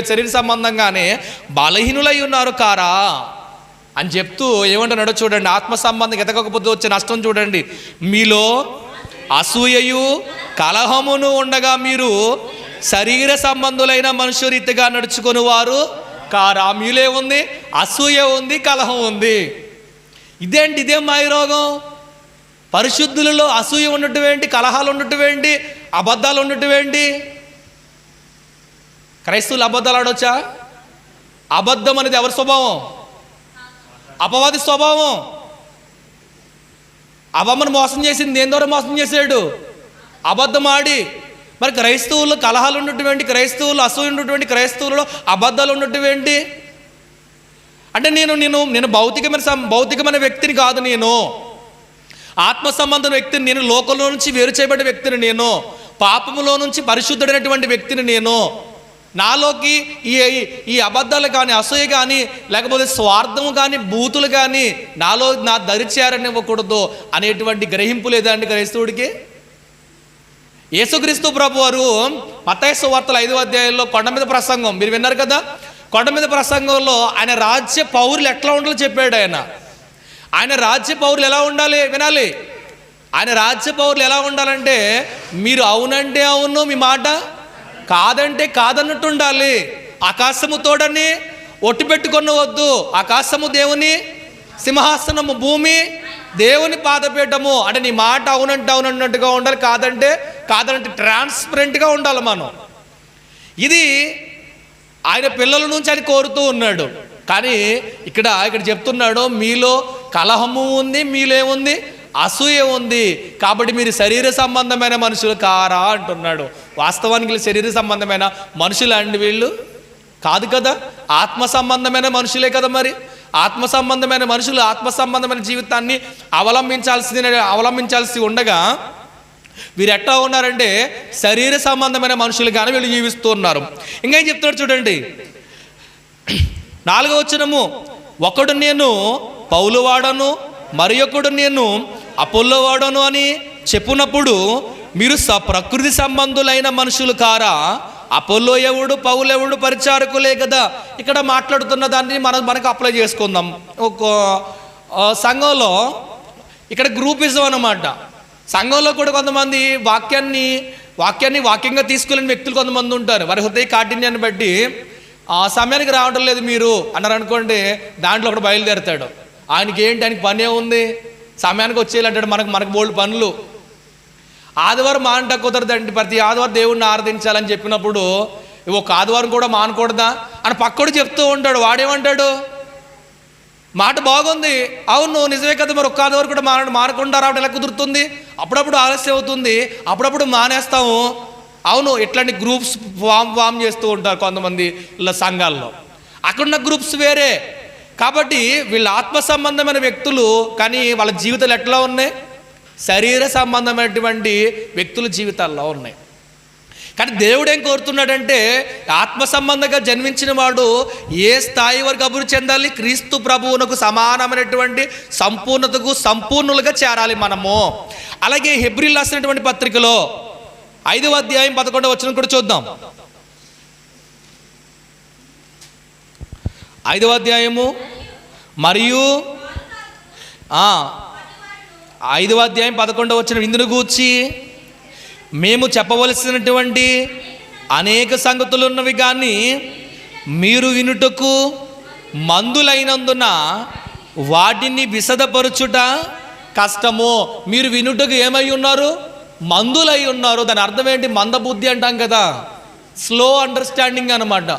శరీర సంబంధంగానే బలహీనులై ఉన్నారు కారా అని చెప్తూ ఏమంటున్నాడో చూడండి. ఆత్మ సంబంధం ఎదగకపోతే వచ్చే నష్టం చూడండి. మీలో అసూయయు కలహమును ఉండగా మీరు శరీర సంబంధులైన మనుష్య రీతిగా నడుచుకుని వారు కారా? మీలో ఉంది, అసూయ ఉంది, కలహం ఉంది. ఇదేం మాయరోగం? పరిశుద్ధులలో అసూయ ఉన్నట్టువేంటి, కలహాలు ఉన్నట్టువేంటి, అబద్ధాలు ఉన్నట్టువేంటి? క్రైస్తవులు అబద్ధాలు ఆడొచ్చా? అబద్ధం అనేది ఎవరి స్వభావం? అపవాది స్వభావం. అబమ్మను మోసం చేసింది దేని ద్వారా మోసం చేశాడు? అబద్ధం ఆడి. మరి క్రైస్తవులు కలహాలు ఉన్నటువంటి క్రైస్తవులు, అసూయ ఉన్నటువంటి క్రైస్తవులలో అబద్ధాలు ఉన్నటువంటి అంటే నేను భౌతికమైన వ్యక్తిని కాదు, నేను ఆత్మ సంబంధం వ్యక్తిని, నేను లోకంలో నుంచి వేరు చేయబడిన వ్యక్తిని, నేను పాపములో నుంచి పరిశుద్ధుడైనటువంటి వ్యక్తిని, నేను నాలోకి ఈ అబద్ధాలు కానీ, అసూయ కానీ, లేకపోతే స్వార్థము కానీ, బూతులు కానీ నా దరిచేరనివ్వకూడదు అనేటువంటి గ్రహింపు లేదండి క్రైస్తవుడికి. యేసుక్రీస్తు ప్రభు వారు మత్తయి సువార్తల 5వ అధ్యాయంలో కొండ మీద ప్రసంగం మీరు విన్నారు కదా. కొండ మీద ప్రసంగంలో ఆయన రాజ్య పౌరులు ఎట్లా ఉండాలో చెప్పాడు. ఆయన రాజ్య పౌరులు ఎలా ఉండాలి వినాలి. ఆయన రాజ్య పౌరులు ఎలా ఉండాలంటే, మీరు అవునంటే అవును, మీ మాట కాదంటే కాదన్నట్టు ఉండాలి. ఆకాశము తోడని ఒట్టు పెట్టుకొనవద్దు. ఆకాశము దేవుని సింహాసనము, భూమి దేవుని పాదపీఠము. అంటే నీ మాట అవునంటే అవునన్నట్టుగా ఉండాలి, కాదంటే కాదంటే ట్రాన్స్పరెంట్గా ఉండాలి మనం. ఇది ఆయన పిల్లల నుంచి ఆయన కోరుతూ ఉన్నాడు. కానీ ఇక్కడ చెప్తున్నాడు, మీలో కలహము ఉంది, మీలో ఏముంది, అసూయ ఉంది, కాబట్టి మీరు శరీర సంబంధమైన మనుషులు కారా అంటున్నాడు. వాస్తవానికి శరీర సంబంధమైన మనుషులు అండి వీళ్ళు కాదు కదా, ఆత్మ సంబంధమైన మనుషులే కదా. మరి ఆత్మ సంబంధమైన మనుషులు ఆత్మ సంబంధమైన జీవితాన్ని అవలంబించాల్సి ఉండగా వీరు ఎట్లా ఉన్నారంటే శరీర సంబంధమైన మనుషులుగానే వీళ్ళు జీవిస్తూ ఉన్నారు. ఇంకేం చెప్తున్నాడు చూడండి, 4వ వచనము, ఒకడు నేను పౌలు వాడను, మరి ఒకడు నేను అపోల్లో వాడను అని చెప్పునప్పుడు మీరు ప్రకృతి సంబంధులైన మనుషులు కారా? అపోల్లో ఎవడు, పౌలు ఎవడు, పరిచారకులే కదా. ఇక్కడ మాట్లాడుతున్న దాన్ని మనకు అప్లై చేసుకుందాం. ఒక సంఘంలో ఇక్కడ గ్రూపిజం అన్నమాట. సంఘంలో కూడా కొంతమంది వాక్యంగా తీసుకెళ్ళిన వ్యక్తులు కొంతమంది ఉంటారు. వారి హృదయ కాఠిన్యాన్ని బట్టి ఆ సమయానికి రావడం లేదు మీరు అన్నారు అనుకోండి, దాంట్లో ఒకటి బయలుదేరుతాడు. ఆయనకి పని ఏముంది, సమయానికి వచ్చేయాలంటాడు. మనకు బోల్డ్ పనులు. ఆదివారం మానంట కుదరదండి, ప్రతి ఆదివారం దేవుణ్ణి ఆరాధించాలని చెప్పినప్పుడు ఒక ఆదివారం కూడా మానకూడదా అని పక్కడు చెప్తూ ఉంటాడు. వాడేమంటాడు, మాట బాగుంది, అవును నిజమే కదా, మరి ఒక్క ఆదివారం కూడా మానకుండా రావడం ఎలా కుదురుతుంది, అప్పుడప్పుడు ఆలస్యం అవుతుంది, అప్పుడప్పుడు మానేస్తాము. అవును, ఇట్లాంటి గ్రూప్స్ ఫామ్ చేస్తూ ఉంటారు కొంతమంది ఇలా సంఘాల్లో. అక్కడున్న గ్రూప్స్ వేరే. కాబట్టి వీళ్ళ ఆత్మ సంబంధమైన వ్యక్తులు, కానీ వాళ్ళ జీవితాలు ఎట్లా ఉన్నాయి, శరీర సంబంధమైనటువంటి వ్యక్తుల జీవితాల్లో ఉన్నాయి. కానీ దేవుడు ఏం కోరుతున్నాడంటే, ఆత్మ సంబంధంగా జన్మించిన వాడు ఏ స్థాయి వరకు అభివృద్ధి చెందాలి, క్రీస్తు ప్రభువునకు సమానమైనటువంటి సంపూర్ణతకు సంపూర్ణులుగా చేరాలి మనము. అలాగే హెబ్రీయులకు రాసినటువంటి పత్రికలో 5వ అధ్యాయం 11వ వచనం కూడా చూద్దాం. 5వ అధ్యాయము మరియు 5వ అధ్యాయం 11వ వచనం, ఇందును గూర్చి మేము చెప్పవలసినటువంటి అనేక సంగతులు ఉన్నవి కానీ మీరు వినుటకు మందులైనందున వాటిని విశదపరచుట కష్టము. మీరు వినుటకు ఏమై ఉన్నారు? మందులై ఉన్నారు. దాని అర్థం ఏంటి? మందబుద్ధి అంటాం కదా, స్లో అండర్స్టాండింగ్ అనమాట.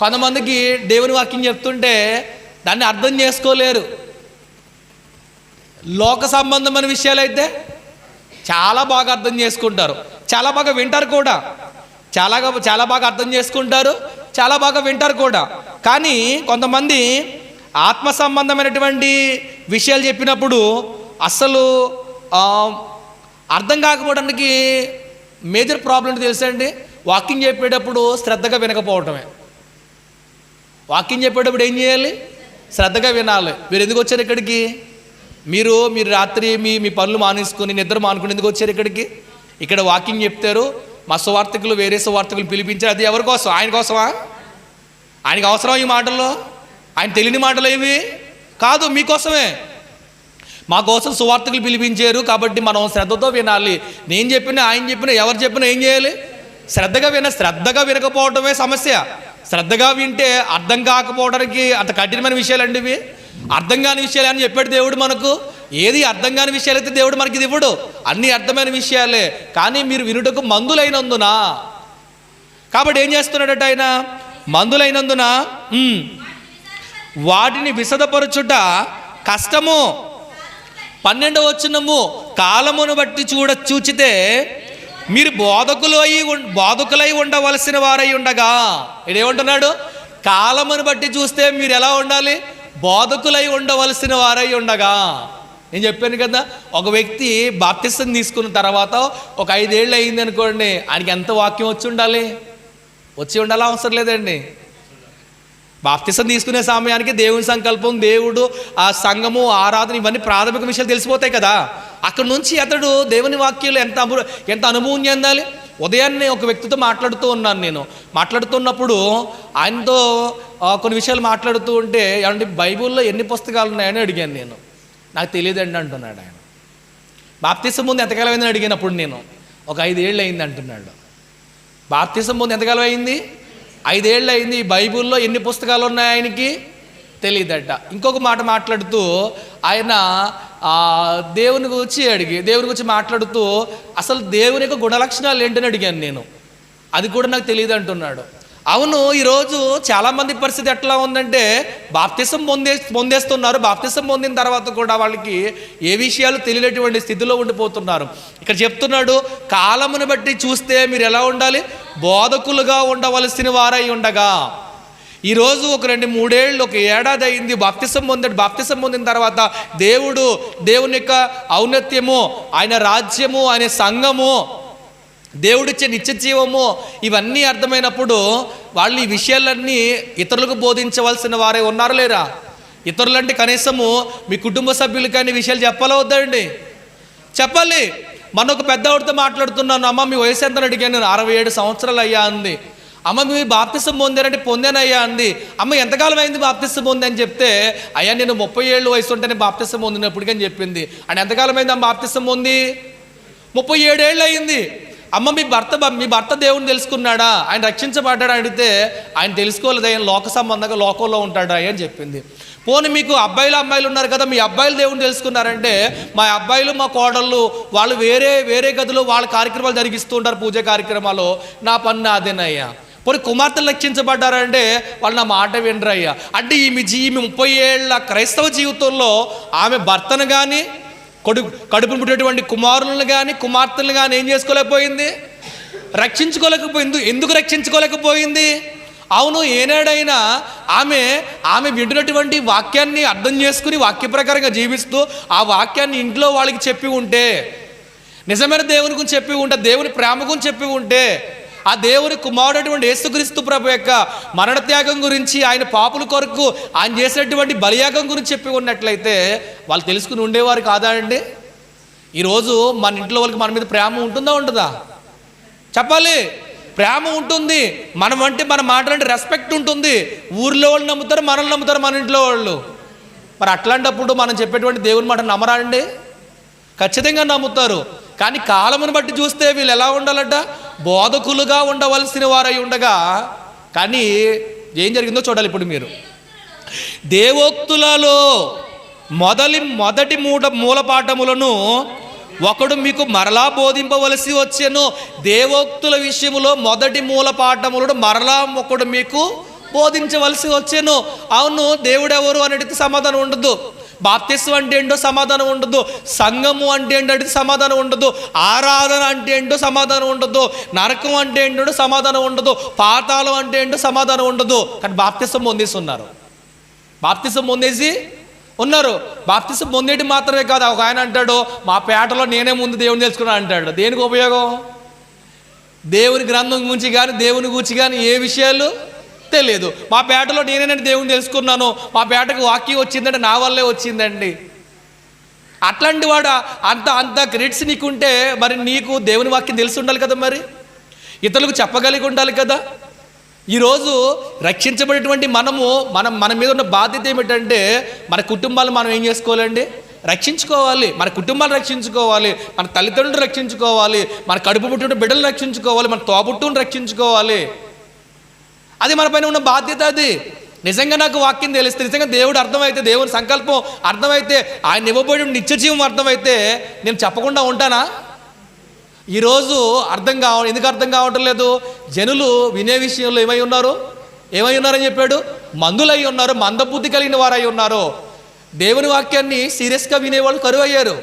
కొంతమందికి దేవుని వాక్యం చెప్తుంటే దాన్ని అర్థం చేసుకోలేరు. లోక సంబంధమైన విషయాలైతే చాలా బాగా అర్థం చేసుకుంటారు, చాలా బాగా వింటారు కూడా, చాలా బాగా అర్థం చేసుకుంటారు, చాలా బాగా వింటారు కూడా. కానీ కొంతమంది ఆత్మ సంబంధమైనటువంటి విషయాలు చెప్పినప్పుడు అస్సలు అర్థం కాకపోవడానికి మేజర్ ప్రాబ్లం ఏంటి తెలుసా అండి? వాకింగ్ చెప్పేటప్పుడు శ్రద్ధగా వినకపోవటమే. వాకింగ్ చెప్పేటప్పుడు ఏం చేయాలి? శ్రద్ధగా వినాలి. మీరు ఎందుకు వచ్చారు ఇక్కడికి? మీరు రాత్రి మీ పనులు మానేసుకుని నిద్ర మానుకుని ఎందుకు వచ్చారు ఇక్కడికి? ఇక్కడ వాకింగ్ చెప్తారు, మా సువార్థకులు వేరే సువార్థకులు పిలిపించారు. అది ఎవరి కోసం? ఆయన కోసమా? ఆయనకు అవసరం ఈ మాటల్లో? ఆయన తెలియని మాటలు ఏవి కాదు, మీకోసమే. మా కోసం సువార్థకులు పిలిపించారు కాబట్టి మనం శ్రద్ధతో వినాలి. నేను చెప్పినా ఆయన చెప్పినా ఎవరు చెప్పినా ఏం చేయాలి? శ్రద్ధగా వినకపోవడమే సమస్య. శ్రద్ధగా వింటే అర్థం కాకపోవడానికి అంత కఠినమైన విషయాలండి ఇవి. అర్థం కాని విషయాలు అని చెప్పాడు దేవుడు మనకు. ఏది అర్థం కాని విషయాలు అయితే దేవుడు మనకి ఇది ఇవ్వడు, అన్నీ అర్థమైన విషయాలే. కానీ మీరు వినుటకు మందులైనందున, కాబట్టి ఏం చేస్తున్నాడట ఆయన? మందులైనందున వాటిని విశదపరచుట కష్టము. 12వ వచనము, కాలమును బట్టి చూచితే మీరు బోధకులై ఉండవలసిన వారై ఉండగా. ఇదేమంటున్నాడు? కాలమును బట్టి చూస్తే మీరు ఎలా ఉండాలి? బోధకులై ఉండవలసిన వారై ఉండగా. నేను చెప్పాను కదా, ఒక వ్యక్తి బాప్తిసం తీసుకున్న తర్వాత ఒక 5 ఏళ్ళు అయింది అనుకోండి, ఆయనకి ఎంత వాక్యం వచ్చి ఉండాలా? అవసరం లేదండి. బాప్తిసం తీసుకునే సమయానికి దేవుని సంకల్పం, దేవుడు, ఆ సంఘము, ఆరాధన, ఇవన్నీ ప్రాథమిక విషయాలు తెలిసిపోతాయి కదా. అక్కడ నుంచి అతడు దేవుని వాక్యాలు ఎంత అనుభవం చెందాలి. ఉదయాన్నే ఒక వ్యక్తితో మాట్లాడుతున్నాను నేను. మాట్లాడుతున్నప్పుడు ఆయనతో కొన్ని విషయాలు మాట్లాడుతూ ఉంటే, ఏమంటే బైబిల్లో ఎన్ని పుస్తకాలు ఉన్నాయని అడిగాను నేను. నాకు తెలియదండి అంటున్నాడు ఆయన. బాప్తిసం ముందు ఎంతకాలం అయిందని అడిగినప్పుడు నేను, ఒక 5 ఏళ్ళు అయింది అంటున్నాడు. బాప్తిసం ముందు ఎంతకాలం అయింది? 5 ఏళ్ళు అయింది. ఈ బైబిల్లో ఎన్ని పుస్తకాలు ఉన్నాయి ఆయనకి తెలియదట. ఇంకొక మాట మాట్లాడుతూ ఆయన దేవుని గురించి మాట్లాడుతూ అసలు దేవుని యొక్క గుణలక్షణాలు ఏంటని అడిగాను నేను. అది కూడా నాకు తెలియదు అంటున్నాడు. అవును, ఈరోజు చాలామంది పరిస్థితి ఎట్లా ఉందంటే బాప్తిసం పొందేస్తున్నారు. బాప్తిసం పొందిన తర్వాత కూడా వాళ్ళకి ఏ విషయాలు తెలియనటువంటి స్థితిలో ఉండిపోతున్నారు. ఇక్కడ చెప్తున్నాడు, కాలమును బట్టి చూస్తే మీరు ఎలా ఉండాలి? బోధకులుగా ఉండవలసిన వారై ఉండగా. ఈరోజు ఒక 2-3 ఏళ్ళు, ఒక ఏడాది అయింది బాప్తిసం పొందాడు. బాప్తిసం పొందిన తర్వాత దేవుని యొక్క ఔన్నత్యము, ఆయన రాజ్యము, ఆయన సంఘము, దేవుడిచ్చే నిత్య జీవము, ఇవన్నీ అర్థమైనప్పుడు వాళ్ళు ఈ విషయాలన్నీ ఇతరులకు బోధించవలసిన వారే ఉన్నారు లేరా? ఇతరులంటే కనీసము మీ కుటుంబ సభ్యులు కానీ విషయాలు చెప్పాలా వద్దండి? చెప్పాలి. మన ఒక పెద్దవాడితో మాట్లాడుతున్నాను, అమ్మ మీ వయసు ఎంత అడిగాను. 67 సంవత్సరాలు అయ్యా అంది. అమ్మ మీరు బాప్తిసం పొందారంటే పొందానయ్యా అంది. అమ్మ ఎంతకాలం అయింది బాప్తిసం పొంది అని చెప్తే, అయ్యా నేను 30 ఏళ్ళు వయసు ఉంటేనే బాప్తిసం పొందినప్పటికని చెప్పింది. అని ఎంతకాలం అయింది అమ్మ బాప్తిసం పొంది? 37 ఏళ్ళు అయింది. అమ్మ మీ భర్త దేవుని తెలుసుకున్నాడా? ఆయన రక్షించబడ్డాడా అడిగితే, ఆయన తెలుసుకోలేదు, ఆయన లోక సంబంధంగా లోకంలో ఉంటాడా అని చెప్పింది. పోనీ మీకు అమ్మాయిలు ఉన్నారు కదా, మీ అబ్బాయిలు దేవుని తెలుసుకున్నారంటే, మా అబ్బాయిలు మా కోడళ్ళు వాళ్ళు వేరే గదిలో వాళ్ళ కార్యక్రమాలు జరిగిస్తూ ఉంటారు, పూజ కార్యక్రమాలు, నా పని నాదేనయ్యా. పోనీ కుమార్తెలు రక్షించబడ్డారంటే వాళ్ళు నా మాట వినరయ్యా. అంటే ఈమె 30 ఏళ్ళ క్రైస్తవ జీవితంలో ఆమె భర్తను కానీ కడుపును పుట్టేటువంటి కుమారులను కానీ కుమార్తెలను కానీ ఏం చేసుకోలేకపోయింది? రక్షించుకోలేకపోయింది. ఎందుకు రక్షించుకోలేకపోయింది? అవును, ఏనాడైనా ఆమె వింటున్నటువంటి వాక్యాన్ని అర్థం చేసుకుని వాక్య ప్రకారంగా జీవిస్తూ ఆ వాక్యాన్ని ఇంట్లో వాళ్ళకి చెప్పి ఉంటే, నిజమైన దేవుని గురించి చెప్పి ఉంటే, దేవుని ప్రేమ గురించి చెప్పి ఉంటే, ఆ దేవుని కుమారుడటువంటి యేసుక్రీస్తు ప్రభు యొక్క మరణ త్యాగం గురించి, ఆయన పాపుల కొరకు ఆయన చేసినటువంటి బలియాగం గురించి చెప్పి ఉన్నట్లయితే వాళ్ళు తెలుసుకుని ఉండేవారు కాదా అండి? ఈరోజు మన ఇంట్లో వాళ్ళకి మన మీద ప్రేమ ఉంటుందా? చెప్పాలి. ప్రేమ ఉంటుంది. మనం మాట్లాడే రెస్పెక్ట్ ఉంటుంది. ఊర్లో వాళ్ళు నమ్ముతారు, మనల్ని నమ్ముతారు, మన ఇంట్లో వాళ్ళు. మరి అట్లాంటప్పుడు మనం చెప్పేటువంటి దేవుని మాట నమ్మరా అండి? ఖచ్చితంగా నమ్ముతారు. కానీ కాలమును బట్టి చూస్తే వీళ్ళు ఎలా ఉండాలట? బోధకులుగా ఉండవలసిన వారై ఉండగా. కానీ ఏం జరిగిందో చూడాలి ఇప్పుడు మీరు. దేవోక్తులలో మొదటి మూలపాఠములను ఒకడు మీకు మరలా బోధింపవలసి వచ్చెను. దేవోక్తుల విషయములో మొదటి మూలపాఠములను మరలా ఒకడు మీకు బోధించవలసి వచ్చెను. అవును, దేవుడెవరు అని అడిగితే సమాధానం ఉండదు. బాప్తిస్మం అంటే ఏంటో సమాధానం ఉండదు. సంఘము అంటే ఏంటో అడిగితే సమాధానం ఉండదు. ఆరాధన అంటే ఏంటో సమాధానం ఉండదు. నరకం అంటే ఏంటో సమాధానం ఉండదు. పాతాళం అంటే ఏంటో సమాధానం ఉండదు. కానీ బాప్తిస్మం పొందేసి ఉన్నారు. బాప్తిస్మం పొందేసి ఉన్నారు. బాప్తిస్మం పొందేటి మాత్రమే కాదు. ఒక ఆయన అంటాడు, మా పేటలో నేనే ముందు దేవుని తెలుసుకున్నా అంటాడు. దేనికి ఉపయోగం? దేవుని గ్రంథం గురించి కానీ దేవుని గురించి కానీ ఏ విషయాలు తెలియదు. మా పేటలో నేనేనంటే దేవుని తెలుసుకున్నాను, మా పేటకు వాక్యం వచ్చిందంటే నా వల్లే వచ్చిందండి. అట్లాంటి వాడు అంత క్రెడిట్స్ నీకుంటే మరి నీకు దేవుని వాక్యం తెలిసి ఉండాలి కదా, మరి ఇతరులకు చెప్పగలిగి ఉండాలి కదా. ఈరోజు రక్షించబడేటువంటి మన మీద ఉన్న బాధ్యత ఏమిటంటే మన కుటుంబాలు మనం ఏం చేసుకోవాలండి? రక్షించుకోవాలి. మన కుటుంబాలు రక్షించుకోవాలి, మన తల్లిదండ్రులు రక్షించుకోవాలి, మన కడుపు పుట్టిన బిడ్డలు రక్షించుకోవాలి, మన తోబుట్టును రక్షించుకోవాలి. అది మన పైన ఉన్న బాధ్యత. అది నిజంగా నాకు వాక్యం తెలిస్తే, నిజంగా దేవుడు అర్థమైతే, దేవుని సంకల్పం అర్థమైతే, ఆయన ఇవ్వబోయే నిత్యజీవం అర్థమైతే నేను చెప్పకుండా ఉంటానా? ఈరోజు ఎందుకు అర్థం కావటం లేదు? జనులు వినే విషయంలో ఏమై ఉన్నారని చెప్పాడు? మందులై ఉన్నారు, మందబుద్ధి కలిగిన వారై ఉన్నారు. దేవుని వాక్యాన్ని సీరియస్గా వినేవాళ్ళు కరువు అయ్యారు.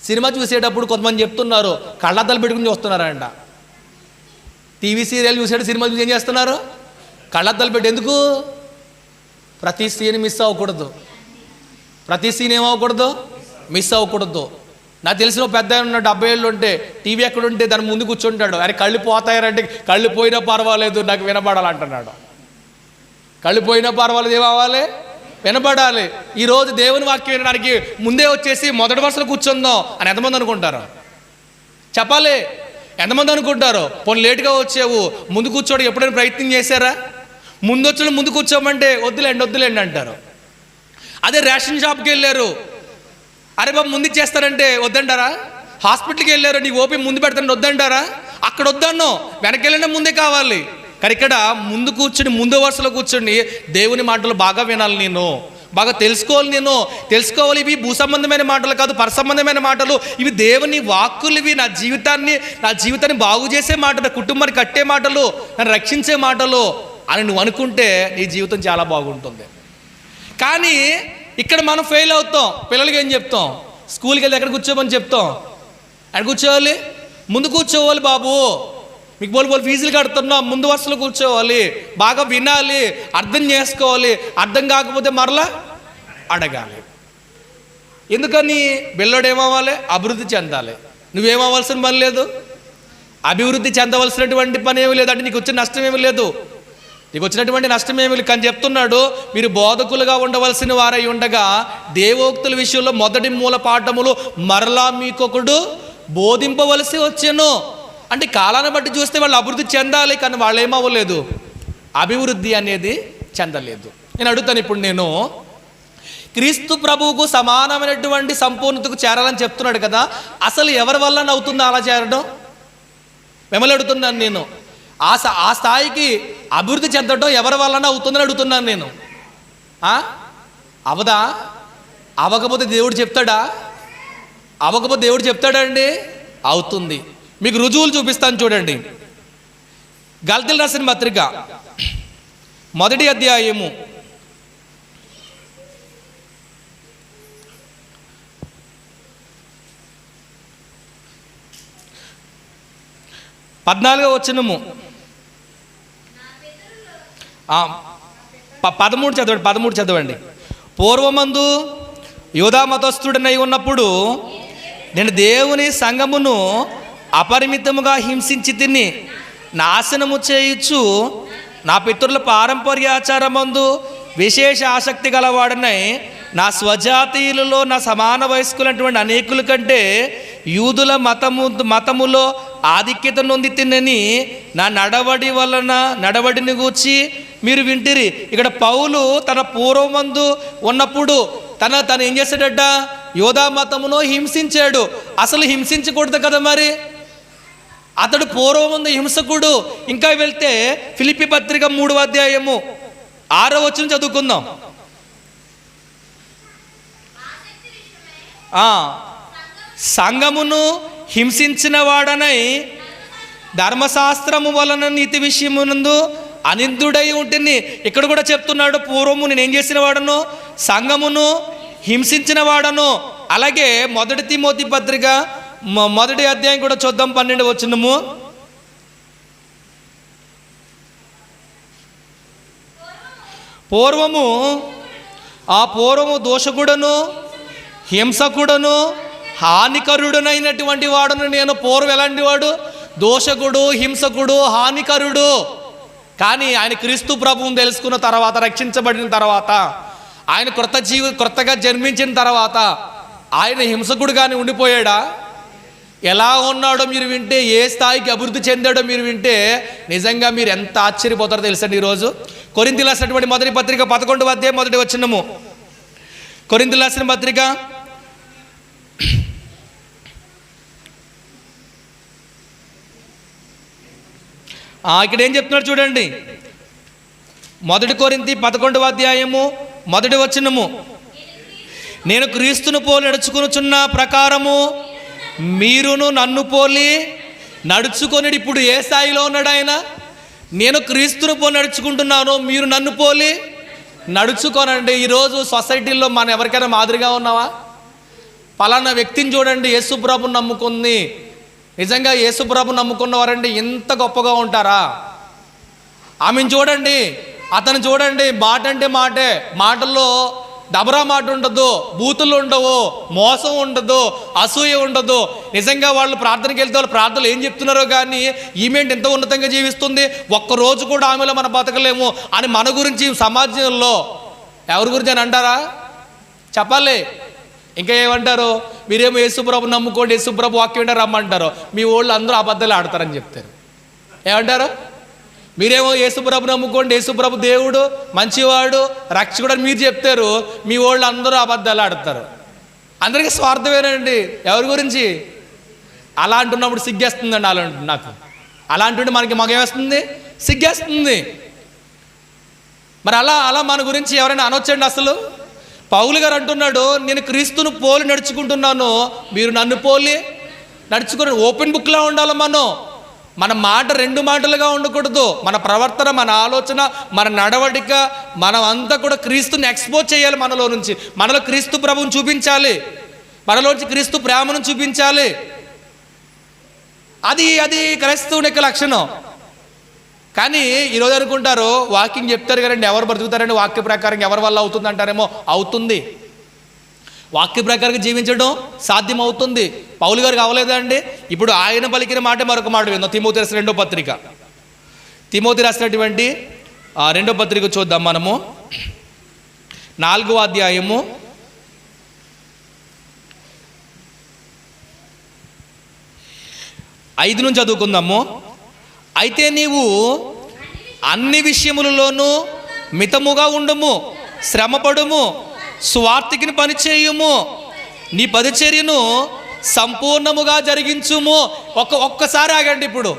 సినిమా చూసేటప్పుడు కొంతమంది చెప్తున్నారు కళ్ళద్దాలు పెట్టుకుని చూస్తున్నారంట. టీవీ సీరియల్ చూసేటప్పుడు సినిమా చూసి ఏం చేస్తున్నారు? కళ్ళద్దాలు పెట్టి. ఎందుకు? ప్రతి సీన్ మిస్ అవ్వకూడదు. ప్రతి సీన్ ఏమవ్వకూడదు? మిస్ అవ్వకూడదు. నాకు తెలిసిన పెద్ద ఉన్న 70 ఏళ్ళు ఉంటే టీవీ ఎక్కడుంటే దాని ముందు కూర్చుంటాడు. అరే కళ్ళు పోతాయారంటే కళ్ళు పోయినా పర్వాలేదు నాకు వినపడాలంటున్నాడు. కళ్ళు పోయినా పర్వాలేదు, ఏమవ్వాలి? వినపడాలి. ఈరోజు దేవుని వాక్యం వినడానికి ముందే వచ్చేసి మొదటి వరుసలో కూర్చుందాం అని ఎంతమంది అనుకుంటారు? చెప్పాలి. ఎంతమంది అనుకుంటారు? పోనీ లేటుగా వచ్చావు, ముందు కూర్చోడు ఎప్పుడైనా ప్రయత్నం చేశారా? ముందు వచ్చి ముందు కూర్చోమంటే వద్దులేండి అంటారు. అదే రేషన్ షాప్కి వెళ్ళారు, అరే బాబు ముందు ఇచ్చేస్తారంటే వద్దంటారా? హాస్పిటల్కి వెళ్ళారు, నీకు ఓపీ ముందు పెడతాను వద్దంటారా? అక్కడ వద్దన్నో, వెనకెళ్ళినా ముందే కావాలి. కానీ ఇక్కడ ముందు కూర్చుని, ముందు వరుసలో కూర్చుని దేవుని మాటలు బాగా వినాలి, నేను బాగా తెలుసుకోవాలి. ఇవి భూ సంబంధమైన మాటలు కాదు, పరసంబంధమైన మాటలు. ఇవి దేవుని వాక్కులు. ఇవి నా జీవితాన్ని బాగు చేసే మాటలు, నా కుటుంబాన్ని కట్టే మాటలు, నన్ను రక్షించే మాటలు అని నువ్వు అనుకుంటే నీ జీవితం చాలా బాగుంటుంది. కానీ ఇక్కడ మనం ఫెయిల్ అవుతాం. పిల్లలకి ఏం చెప్తాం? స్కూల్కి వెళ్ళి ఎక్కడ కూర్చోమని చెప్తాం? ఎక్కడ కూర్చోవాలి? ముందు కూర్చోవాలి బాబు, మీకు బోలు ఫీజులు కడుతున్నాం, ముందు వరుసలో కూర్చోవాలి, బాగా వినాలి, అర్థం చేసుకోవాలి. అర్థం కాకపోతే మరలా అడగాలి. ఎందుకని? బిల్లోడు ఏమవ్వాలి? అభివృద్ధి చెందాలి. నువ్వేమవ్వాల్సిన పని లేదు, అభివృద్ధి చెందవలసినటువంటి పని ఏమీ లేదు. అంటే నీకు వచ్చిన నష్టం ఏమీ లేదు, నీకు వచ్చినటువంటి నష్టం ఏమీ లేదు. కానీ చెప్తున్నాడు, మీరు బోధకులుగా ఉండవలసిన వారై ఉండగా దేవోక్తుల విషయంలో మొదటి మూల పాఠములు మరలా మీకొకడు బోధింపవలసి వచ్చెను. అంటే కాలాన్ని బట్టి చూస్తే వాళ్ళు అభివృద్ధి చెందాలి, కానీ వాళ్ళు ఏమవ్వలేదు, అభివృద్ధి అనేది చెందలేదు. నేను అడుగుతాను ఇప్పుడు, నేను క్రీస్తు ప్రభువుకు సమానమైనటువంటి సంపూర్ణతకు చేరాలని చెప్తున్నాడు కదా, అసలు ఎవరి వల్ల అవుతుందో అలా చేరడం? మిమ్మల్ని అడుగుతున్నాను నేను. ఆ స్థాయికి అభివృద్ధి చెందడం ఎవరి వలన అవుతుందని అడుగుతున్నాను నేను. అవదా? అవ్వకపోతే దేవుడు చెప్తాడా అండి? అవుతుంది. మీకు రుజువులు చూపిస్తాను చూడండి. గల్తీయులకు రాసిన పత్రిక 1వ అధ్యాయము 14వ వచనము 13 చదవండి. పూర్వమందు యూదా మతస్థుడనై ఉన్నప్పుడు నేను దేవుని సంఘమును అపరిమితముగా హింసించి తిని నాశనము చేయుచు నా పితరుల పారంపర్యాచారమందు విశేష ఆసక్తి గలవాడనై నా స్వజాతీయులలో నా సమాన వయస్కులైనటువంటి అనేకుల కంటే యూదుల మతములో ఆధిక్యత నొంది తినని నా నడవడిని గూర్చి మీరు వింటిరి. ఇక్కడ పౌలు తన పూర్వమందు ఉన్నప్పుడు తను ఏం చేశాడట? యూదా మతమును హింసించాడు. అసలు హింసించకూడదు కదా మరి. అతడు పూర్వమందు హింసకుడు. ఇంకా వెళ్తే ఫిలిప్పీ పత్రిక 3వ అధ్యాయము 6వ వచనం చదువుకుందాం. సంఘమును హింసించిన వాడనై ధర్మశాస్త్రము వలన నీతి విషయమునందు అనిందుడై ఉంటుంది. ఇక్కడ కూడా చెప్తున్నాడు, పూర్వము నేను ఏం చేసిన వాడను, సంఘమును హింసించిన వాడను. అలాగే 1 తిమోతి పత్రిక 1వ అధ్యాయం కూడా చూద్దాం, 12వ వచనము. పూర్వము దోషకుడను హింసకుడను హానికరుడునైనటువంటి వాడును నేను. పూర్వం ఎలాంటి వాడు? దోషకుడు, హింసకుడు, హానికరుడు. కానీ ఆయన క్రీస్తు ప్రభువుని తెలుసుకున్న తర్వాత, రక్షించబడిన తర్వాత, ఆయన క్రొత్తగా జన్మించిన తర్వాత ఆయన హింసకుడుగానే ఉండిపోయాడా? ఎలా ఉన్నాడో మీరు వింటే, ఏ స్థాయికి అభివృద్ధి చెందాడో మీరు వింటే నిజంగా మీరు ఎంత ఆశ్చర్యపోతారో తెలుసండి. ఈరోజు కొరింథీయులకు రాసినటువంటి 1వ పత్రిక 11వ అధ్యాయం 1వ వచనము. కొరింథీయులకు రాసిన పత్రిక ఇక్కడ ఏం చెప్తున్నాడు చూడండి. 1 కొరింథీ 11వ అధ్యాయము 1వ వచనము. నేను క్రీస్తును పోలి నడుచుకొనుచున్న ప్రకారము మీరును నన్ను పోలి నడుచుకొని. ఇప్పుడు ఏ స్థాయిలో ఉన్నాడు ఆయన? నేను క్రీస్తును పోలి నడుచుకుంటున్నాను, మీరు నన్ను పోలి నడుచుకోనండి. ఈరోజు సొసైటీలో మనం ఎవరికైనా మాదిరిగా ఉన్నావా? పలానా వ్యక్తిని చూడండి, యేసుప్రభుని నమ్ముకుంది, నిజంగా యేసుప్రభుని నమ్ముకున్నవారండి ఇంత గొప్పగా ఉంటారా? ఆమెను చూడండి, అతను చూడండి, మాట అంటే మాటే, మాటల్లో దబరా మాట ఉండదు, బూతులు ఉండవు, మోసం ఉండదు, అసూయ ఉండదు. నిజంగా వాళ్ళు ప్రార్థనకి వెళ్తే వాళ్ళు ప్రార్థనలు ఏం చెప్తున్నారో కానీ ఈమెంట్ ఎంత ఉన్నతంగా జీవిస్తుంది, ఒక్కరోజు కూడా ఆమెలో మనం బతకలేము అని మన గురించి సమాజంలో ఎవరి గురించి అని అంటారా? చెప్పాలి. ఇంకా ఏమంటారు? మీరేమో యేసుప్రభు నమ్ముకోండి, యేసుప్రభు వాక్యం వింటారు రమ్మంటారు, మీ వాళ్ళు అందరూ అబద్ధాలు ఆడతారని చెప్తారు. ఏమంటారు? మీరేమో యేసుప్రభు నమ్ముకోండి, యేసుప్రభు దేవుడు, మంచివాడు, రక్షకుడు అని మీరు చెప్తారు, మీ వాళ్ళు అందరూ అబద్ధాలు ఆడతారు. అందరికీ స్వార్థమేనండి. ఎవరి గురించి? అలా అంటున్నప్పుడు సిగ్గేస్తుందండి. నాకు అలా అంటుంటే మనకి మగేస్తుంది, సిగ్గేస్తుంది. మరి అలా మన గురించి ఎవరైనా అనొచ్చండి? అసలు పౌలు గారు అంటున్నాడు, నేను క్రీస్తును పోలి నడుచుకుంటున్నాను, మీరు నన్ను పోలి నడుచుకుని. ఓపెన్ బుక్లా ఉండాలి మన మాట 2 మాటలుగా ఉండకూడదు. మన ప్రవర్తన, మన ఆలోచన, మన నడవడిక, మనం అంతా కూడా క్రీస్తుని ఎక్స్పోజ్ చేయాలి. మనలో నుంచి మనలో క్రీస్తు ప్రభువుని చూపించాలి, మనలోంచి క్రీస్తు ప్రేమను చూపించాలి. అది క్రైస్తవుని యొక్క లక్షణం. కానీ ఈరోజు అనుకుంటారు, వాకింగ్ చెప్తారు కదండి, ఎవరు బ్రతుకుతారండి వాక్య ప్రకారం, ఎవరి వల్ల అవుతుంది అంటారేమో. అవుతుంది. వాక్య ప్రకారంగా జీవించడం సాధ్యం అవుతుంది. పౌలు గారికి అవ్వలేదండి. ఇప్పుడు ఆయన పలికిన మాట మరొక మాట విందాం. తిమోతి రాసిన 2వ పత్రిక, తిమోతి రాసినటువంటి 2వ పత్రిక చూద్దాం మనము. 4వ అధ్యాయము 5 నుంచి చదువుకుందాము. అయితే నీవు అన్ని విషయములలోనూ మితముగా ఉండుము, శ్రమపడుము, స్వార్థికిని పనిచేయుము, నీ పరిచర్యను సంపూర్ణముగా జరిగించుము. ఒక్కసారి ఆగండి. ఇప్పుడు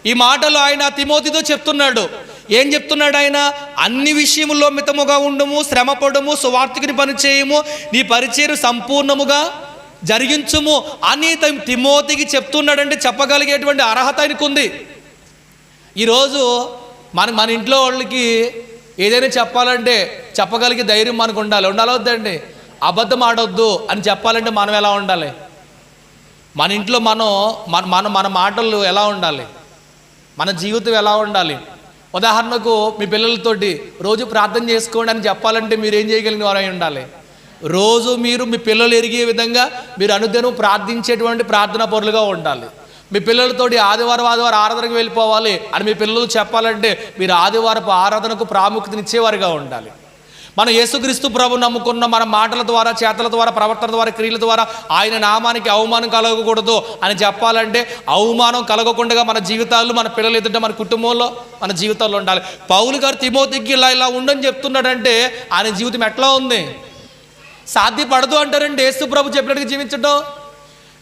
ఈ మాటలు ఆయన తిమోతితో చెప్తున్నాడు. ఏం చెప్తున్నాడు ఆయన? అన్ని విషయముల్లో మితముగా ఉండుము, శ్రమపడుము, స్వార్థికిని పనిచేయుము, నీ పరిచర్య సంపూర్ణముగా జరిగించుము అని తిమోతికి చెప్తున్నాడంటే చెప్పగలిగేటువంటి అర్హత ఆయనకు ఉంది. ఈరోజు మన ఇంట్లో వాళ్ళకి ఏదైనా చెప్పాలంటే చెప్పగలిగే ధైర్యం మనకు ఉండాలి వద్దండి? అబద్ధం ఆడొద్దు అని చెప్పాలంటే మనం ఎలా ఉండాలి? మన ఇంట్లో మన మాటలు ఎలా ఉండాలి? మన జీవితం ఎలా ఉండాలి? ఉదాహరణకు మీ పిల్లలతోటి రోజు ప్రార్థన చేసుకోండి అని చెప్పాలంటే మీరు ఏం చేయగలిగిన వారై ఉండాలి? రోజు మీరు మీ పిల్లలు ఎరిగే విధంగా మీరు అనుదినం ప్రార్థించేటువంటి ప్రార్థనా పరులుగా ఉండాలి. మీ పిల్లలతోటి ఆదివారం ఆరాధనకు వెళ్ళిపోవాలి అని మీ పిల్లలు చెప్పాలంటే మీరు ఆదివారపు ఆరాధనకు ప్రాముఖ్యతనిచ్చేవారుగా ఉండాలి. మనం యేసుక్రీస్తు ప్రభు నమ్ముకున్న మన మాటల ద్వారా, చేతల ద్వారా, ప్రవర్తన ద్వారా, క్రియల ద్వారా ఆయన నామానికి అవమానం కలగకూడదు అని చెప్పాలంటే అవమానం కలగకుండా మన జీవితాలు, మన పిల్లలు ఎదుట, మన కుటుంబంలో, మన జీవితాల్లో ఉండాలి. పౌలు గారు తిమోతికి ఇలా ఉండని చెప్తున్నాడంటే ఆయన జీవితం ఎట్లా ఉంది? సాధ్యపడదు అంటారండి యేసు ప్రభు చెప్పినట్టుగా జీవించడం,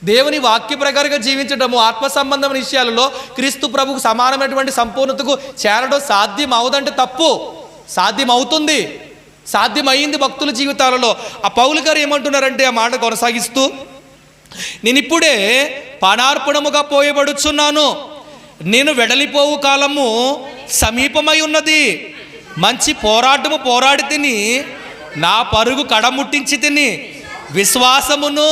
దేవుని వాక్య ప్రకారంగా జీవించడము, ఆత్మ సంబంధమైన విషయాలలో క్రీస్తు ప్రభుకు సమానమైనటువంటి సంపూర్ణతకు చేరడం సాధ్యం అవదంటే తప్పు. సాధ్యం అవుతుంది. సాధ్యమైంది భక్తుల జీవితాలలో. ఆ పౌలు గారు ఏమంటున్నారంటే ఆ మాట కొనసాగిస్తూ, నేను ఇప్పుడే పానార్పణముగా పోయబడుచున్నాను, నేను వెడలిపోవు కాలము సమీపమై ఉన్నది, మంచి పోరాటము పోరాడి తిని, నా పరుగు కడముట్టించి తిని, విశ్వాసమును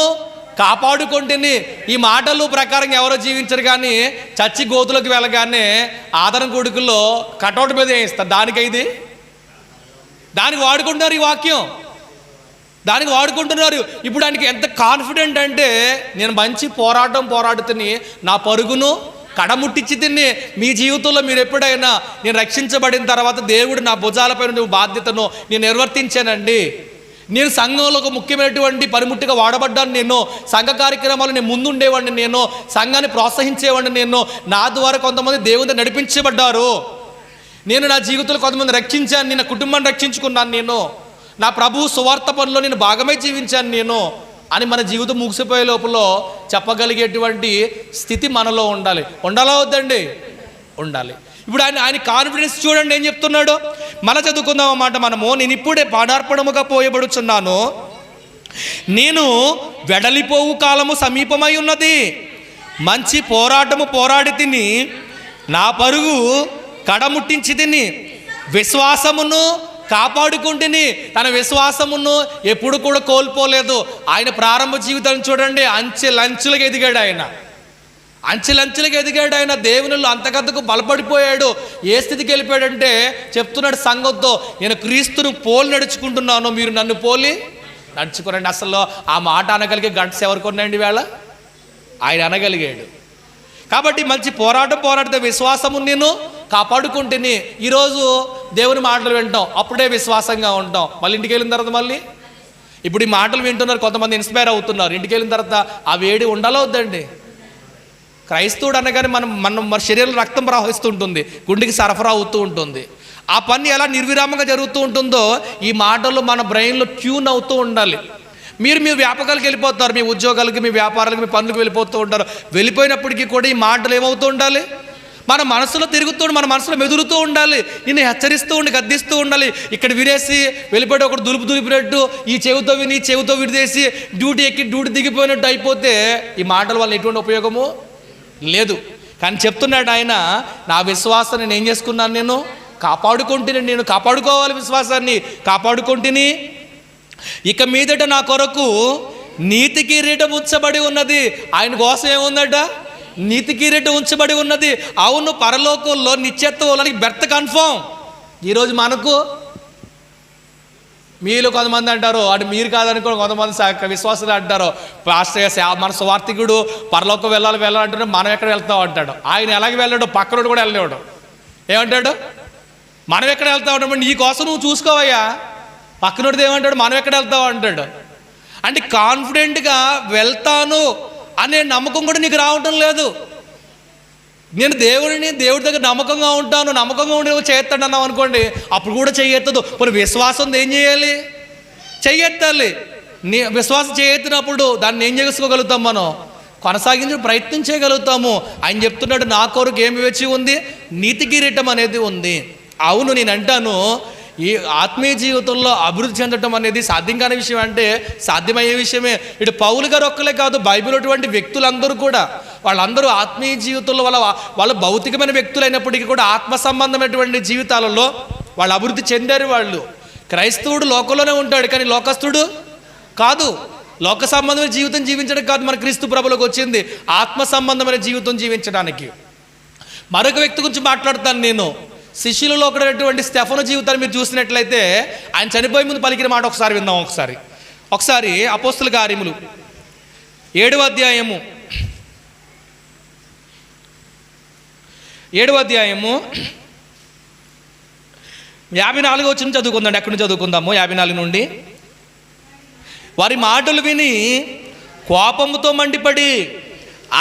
కాపాడుకుంటుని. ఈ మాటలు ప్రకారం ఎవరో జీవించరు, కానీ చచ్చి గోతులకు వెళ్ళగానే ఆదరణ కొడుకుల్లో కటౌట్ మీద వేస్తారు. దానికి వాడుకుంటున్నారు ఈ వాక్యం, దానికి వాడుకుంటున్నారు. ఇప్పుడు ఆయనకి ఎంత కాన్ఫిడెంట్ అంటే, నేను మంచి పోరాటం పోరాడుతుని, నా పరుగును కడముట్టించి తిని. మీ జీవితంలో మీరు ఎప్పుడైనా నేను రక్షించబడిన తర్వాత దేవుడు నా భుజాలపైన బాధ్యతను నేను నిర్వర్తించానండి, నేను సంఘంలో ఒక ముఖ్యమైనటువంటి పనిముట్టుగా వాడబడ్డాను, నేను సంఘ కార్యక్రమాలు నేను ముందుండేవాడిని, నేను సంఘాన్ని ప్రోత్సహించేవాడిని, నేను నా ద్వారా కొంతమంది దేవుని నడిపించబడ్డారు, నేను నా జీవితంలో కొంతమంది రక్షించాను, నేను కుటుంబాన్ని రక్షించుకున్నాను, నేను నా ప్రభు సువార్త పనిలో నేను భాగమై జీవించాను నేను అని మన జీవితం ముగిసిపోయే లోపల చెప్పగలిగేటువంటి స్థితి మనలో ఉండాలా వద్దండి? ఉండాలి. ఇప్పుడు ఆయన కాన్ఫిడెన్స్ చూడండి ఏం చెప్తున్నాడు. మన చదువుకుందాం అన్నమాట మనము. నేను ఇప్పుడే పానార్పణముగా పోయబడుచున్నాను, నేను వెడలిపోవు కాలము సమీపమై ఉన్నది, మంచి పోరాటము పోరాడి తిని, నా పరుగు కడముట్టించి తిని, విశ్వాసమును కాపాడుకుంటుని. తన విశ్వాసమును ఎప్పుడు కూడా కోల్పోలేదు. ఆయన ప్రారంభ జీవితాన్ని చూడండి, అంచెలంచులుగా ఎదిగాడు ఆయన, అంచెలంచెలుగా ఎదిగాడు ఆయన. దేవునిలో అంతకంతకు బలపడిపోయాడు. ఏ స్థితికి వెళ్ళిపోయాడంటే చెప్తున్నాడు సంఘంతో, నేను క్రీస్తును పోలి నడుచుకుంటున్నాను, మీరు నన్ను పోలి నడుచుకోరండి. అసలు ఆ మాట అనగలిగే గట్స్ ఎవరికి ఉన్నాయండి వేళ? ఆయన అనగలిగాడు. కాబట్టి మంచి పోరాటం పోరాడితే విశ్వాసము నేను కాపాడుకుంటేనే. ఈరోజు దేవుని మాటలు వింటాం, అప్పుడే విశ్వాసంగా ఉంటాం. మళ్ళీ ఇంటికి వెళ్ళిన తర్వాత మళ్ళీ ఇప్పుడు ఈ మాటలు వింటున్నారు, కొంతమంది ఇన్స్పైర్ అవుతున్నారు. ఇంటికి వెళ్ళిన తర్వాత ఆ వేడి ఉండాలో వద్దండి? క్రైస్తవుడు అనగానే మన శరీరంలో రక్తం ప్రవహిస్తుంటుంది, గుండెకి సరఫరా అవుతూ ఉంటుంది. ఆ పని ఎలా నిర్విరామంగా జరుగుతూ ఉంటుందో ఈ మాటలు మన బ్రెయిన్లో ట్యూన్ అవుతూ ఉండాలి. మీరు మీ వ్యాపకాలకు వెళ్ళిపోతారు, మీ ఉద్యోగాలకి, మీ వ్యాపారాలకు, మీ పనులకు వెళ్ళిపోతూ ఉంటారు. వెళ్ళిపోయినప్పటికీ కూడా ఈ మాటలు ఏమవుతూ ఉండాలి? మన మనసులో తిరుగుతూ, మన మనసులో మెదులుతూ ఉండాలి. నిన్ను హెచ్చరిస్తూ ఉండి, గద్దిస్తూ ఉండాలి. ఇక్కడ వినేసి వెళ్ళిపోయి ఒకటి దులిపినట్టు ఈ చెవితో విని చెవితో విడిదేసి డ్యూటీ ఎక్కి డ్యూటీ దిగిపోయినట్టు అయిపోతే ఈ మాటల వల్ల ఎటువంటి ఉపయోగము లేదు. కానీ చెప్తున్నాడు ఆయన, నా విశ్వాసాన్ని నేను ఏం చేసుకున్నాను, నేను కాపాడుకుంటుని, నేను కాపాడుకోవాలి, విశ్వాసాన్ని కాపాడుకుంటుని. ఇక మీదట నా కొరకు నీతి కిరీటం ఉంచబడి ఉన్నది. ఆయన కోసం ఏముందట? నీతి కిరీటం ఉంచబడి ఉన్నది. అవును, పరలోకంలో నిత్యత్వంలోనికి బెర్త్ కన్ఫర్మ్. ఈరోజు మనకు మీలో కొంతమంది అంటారు, అటు మీరు కాదనుకో కొంతమంది విశ్వాసులు అంటారు, పాస్టర్ మన సువార్థికుడు పరలోకం వెళ్ళాలంటే మనం ఎక్కడ వెళ్తాం అంటాడు. ఆయన ఎలాగ వెళ్ళాడు? పక్కనోడు కూడా వెళ్ళలేవాడు. ఏమంటాడు? మనం ఎక్కడ వెళ్తాం అంటే, నీ కోసం నువ్వు చూసుకోవయ్యా. పక్కనోడిది ఏమంటాడు? మనం ఎక్కడ వెళ్తావు అంటాడు. అంటే కాన్ఫిడెంట్గా వెళ్తాను అనే నమ్మకం కూడా నీకు రావటం లేదు. నేను దేవుడి దగ్గర నమ్మకంగా ఉంటాను, నమ్మకంగా ఉండి చేయెత్తాడు అన్నావు అనుకోండి, అప్పుడు కూడా చెయ్యెత్తదు. మరి విశ్వాసం ఏం చేయాలి? చెయ్యెత్తాలి. విశ్వాసం చేయెత్తినప్పుడు దాన్ని ఏం చేసుకోగలుగుతాం? మనం కొనసాగించి ప్రయత్నం చేయగలుగుతాము. ఆయన చెప్తున్నాడు, నా కొరకు ఏమి వేచి ఉంది? నీతి కిరీటం అనేది ఉంది. అవును, నేను అంటాను, ఈ ఆత్మీయ జీవితంలో అభివృద్ధి చెందటం అనేది సాధ్యం కాని విషయం అంటే సాధ్యమయ్యే విషయమే. ఇటు పౌలు గారు ఒక్కలే కాదు, బైబిల్ అటువంటి వ్యక్తులందరూ కూడా, వాళ్ళందరూ ఆత్మీయ జీవితంలో వాళ్ళ భౌతికమైన వ్యక్తులు అయినప్పటికీ కూడా ఆత్మ సంబంధమైనటువంటి జీవితాలలో వాళ్ళు అభివృద్ధి చెందారు. వాళ్ళు క్రైస్తవుడు లోకంలోనే ఉంటాడు, కానీ లోకస్తుడు కాదు. లోక సంబంధమైన జీవితం జీవించడం కాదు మన క్రీస్తు ప్రభువులోకి వచ్చింది, ఆత్మ సంబంధమైన జీవితం జీవించడానికి. మరొక వ్యక్తి గురించి మాట్లాడతాను నేను. శిష్యులలో ఒకటైనటువంటి స్టెఫను జీవితాన్ని మీరు చూసినట్లయితే ఆయన చనిపోయే ముందు పలికిన మాట ఒకసారి విందాం. ఒకసారి అపోస్తుల కార్యములు 7వ అధ్యాయము 54వ వచనం చదువుకుందాం. ఎక్కడి నుంచి చదువుకుందాము? 54 నుండి. వారి మాటలు విని కోపముతో మండిపడి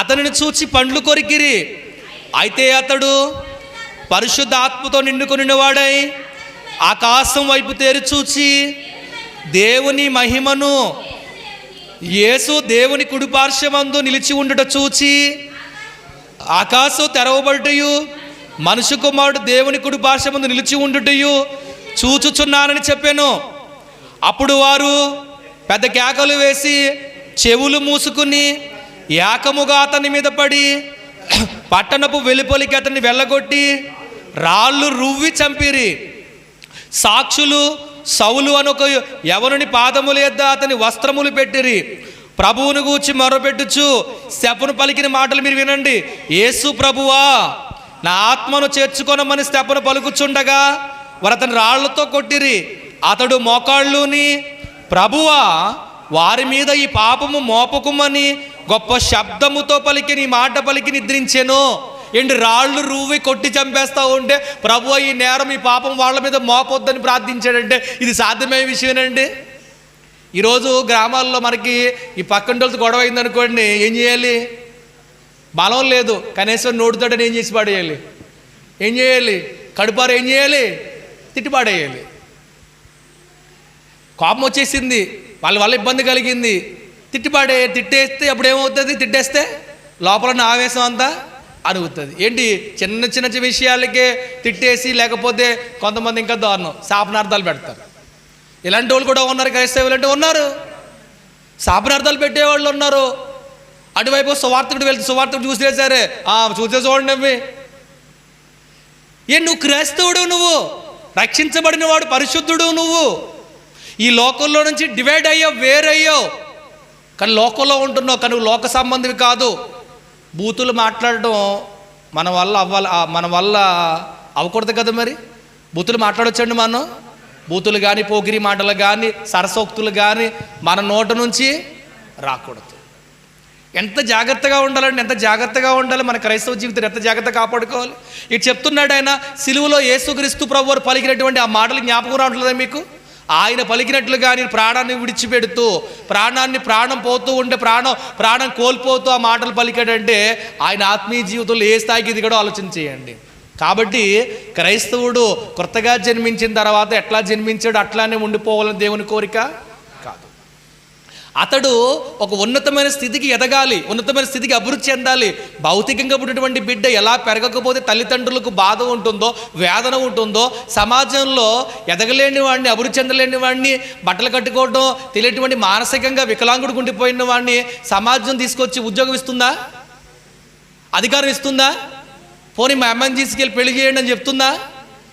అతనిని చూచి పండ్లు కొరికిరి. అయితే అతడు పరిశుద్ధాత్మతో నిండుకొని వాడై ఆకాశం వైపు తేరి చూచి దేవుని మహిమను, యేసు దేవుని కుడిపార్శ్వమందు నిలిచి ఉండుట చూచి, ఆకాశం తెరవబడుటయు మనుష్య కుమారుడు దేవుని కుడిపార్శ్వమందు నిలిచి ఉండుటయు చూచుచున్నానని చెప్పాను. అప్పుడు వారు పెద్ద కేకలు వేసి చెవులు మూసుకుని ఏకముగా అతని మీద పడి పట్టణపు వెలుపలికి అతన్ని వెళ్ళగొట్టి రాళ్ళు రువ్వి చంపిరి. సాక్షులు సౌలు అనొక యవనుని పాదముల యొద్ద అతని వస్త్రములు పెట్టిరి. ప్రభువును గూర్చి మొరపెట్టుచు స్టెఫను పలికిన మాటలు మీరు వినండి. యేసు ప్రభువా, నా ఆత్మను చేర్చుకొనమని స్టెఫను పలుకుచుండగా వారు అతని రాళ్లతో కొట్టిరి. అతడు మోకాళ్ళుని, ప్రభువా, వారి మీద ఈ పాపము మోపకుమని గొప్ప శబ్దముతో పలికి మాట పలికి నిద్రించెను. ఏంటి, రాళ్ళు రువ్వి కొట్టి చంపేస్తా ఉంటే ప్రభువా, ఈ నేరం, ఈ పాపం వాళ్ళ మీద మోపొద్దని ప్రార్థించాడంటే ఇది సాధ్యమయ్యే విషయమేనండి? ఈరోజు గ్రామాల్లో మనకి ఈ పక్కంటోళ్ళతో గొడవ అయిందనుకోండి, ఏం చేయాలి? బలం లేదు, కనీసం నోటితోటని ఏం చేసి పాడేయాలి? ఏం చేయాలి? కడుపారు ఏం చేయాలి? తిట్టిపాడేయాలి. కోపం వచ్చేసింది, వాళ్ళ వల్ల ఇబ్బంది కలిగింది, తిట్టేస్తే అప్పుడు ఏమవుతుంది? తిట్టేస్తే లోపల ఉన్న ఆవేశం అంతా అనుగుతుంది. ఏంటి, చిన్న చిన్న విషయాలకే తిట్టేసి, లేకపోతే కొంతమంది ఇంకా దారుణం శాపనార్థాలు పెడతారు. ఇలాంటి వాళ్ళు కూడా ఉన్నారు, క్రైస్తవులు అంటే ఉన్నారు. శాపనార్థాలు పెట్టేవాళ్ళు ఉన్నారు. అటువైపు సువార్తకుడు వెళ్తే సువార్తకుడు చూసే సరే చూసే చూడండి అవి. నువ్వు క్రైస్తవుడు, నువ్వు రక్షించబడిన వాడు, పరిశుద్ధుడు, నువ్వు ఈ లోకంలో నుంచి డివైడ్ అయ్యావు, వేరయ్యావు. కానీ లోకంలో ఉంటున్నావు, కానీ నువ్వు లోక సంబంధివి కాదు. బూతులు మాట్లాడడం మన వల్ల అవ్వకూడదు కదా. మరి బూతులు మాట్లాడొచ్చండి మనం? బూతులు కానీ, పోకిరి మాటలు కానీ, సరసోక్తులు కానీ మన నోట నుంచి రాకూడదు. ఎంత జాగ్రత్తగా ఉండాలండి, ఎంత జాగ్రత్తగా ఉండాలి. మన క్రైస్తవ జీవితం ఎంత జాగ్రత్తగా కాపాడుకోవాలి. ఇటు చెప్తున్నాడు ఆయన, సిలువలో యేసుక్రీస్తు ప్రభువారు పలికినటువంటి ఆ మాటలు జ్ఞాపకం రావట్లేదా మీకు? ఆయన పలికినట్లుగా నేను ప్రాణాన్ని విడిచిపెడుతూ, ప్రాణం పోతూ ఉంటే ప్రాణం కోల్పోతూ ఆ మాటలు పలికాడంటే ఆయన ఆత్మీయ జీవితంలో ఏ స్థాయికి ఎదిగాడో ఆలోచన చేయండి. కాబట్టి క్రైస్తవుడు కొత్తగా జన్మించిన తర్వాత ఎట్లా జన్మించాడు అట్లానే ఉండిపోవాలని దేవుని కోరిక కాదు. అతడు ఒక ఉన్నతమైన స్థితికి ఎదగాలి, ఉన్నతమైన స్థితికి అభివృద్ధి చెందాలి. భౌతికంగా పుట్టినటువంటి బిడ్డ ఎలా పెరగకపోతే తల్లిదండ్రులకు బాధ ఉంటుందో, వేదన ఉంటుందో, సమాజంలో ఎదగలేని వాడిని, అభివృద్ధి చెందలేని వాడిని, బట్టలు కట్టుకోవడం తెలియటువంటి మానసికంగా వికలాంగుడు ఉండిపోయిన వాడిని సమాజం తీసుకొచ్చి ఉద్యోగం ఇస్తుందా? అధికారం ఇస్తుందా? పోనీ మా అమ్మని తీసుకెళ్ళి పెళ్లి చేయండి అని చెప్తుందా?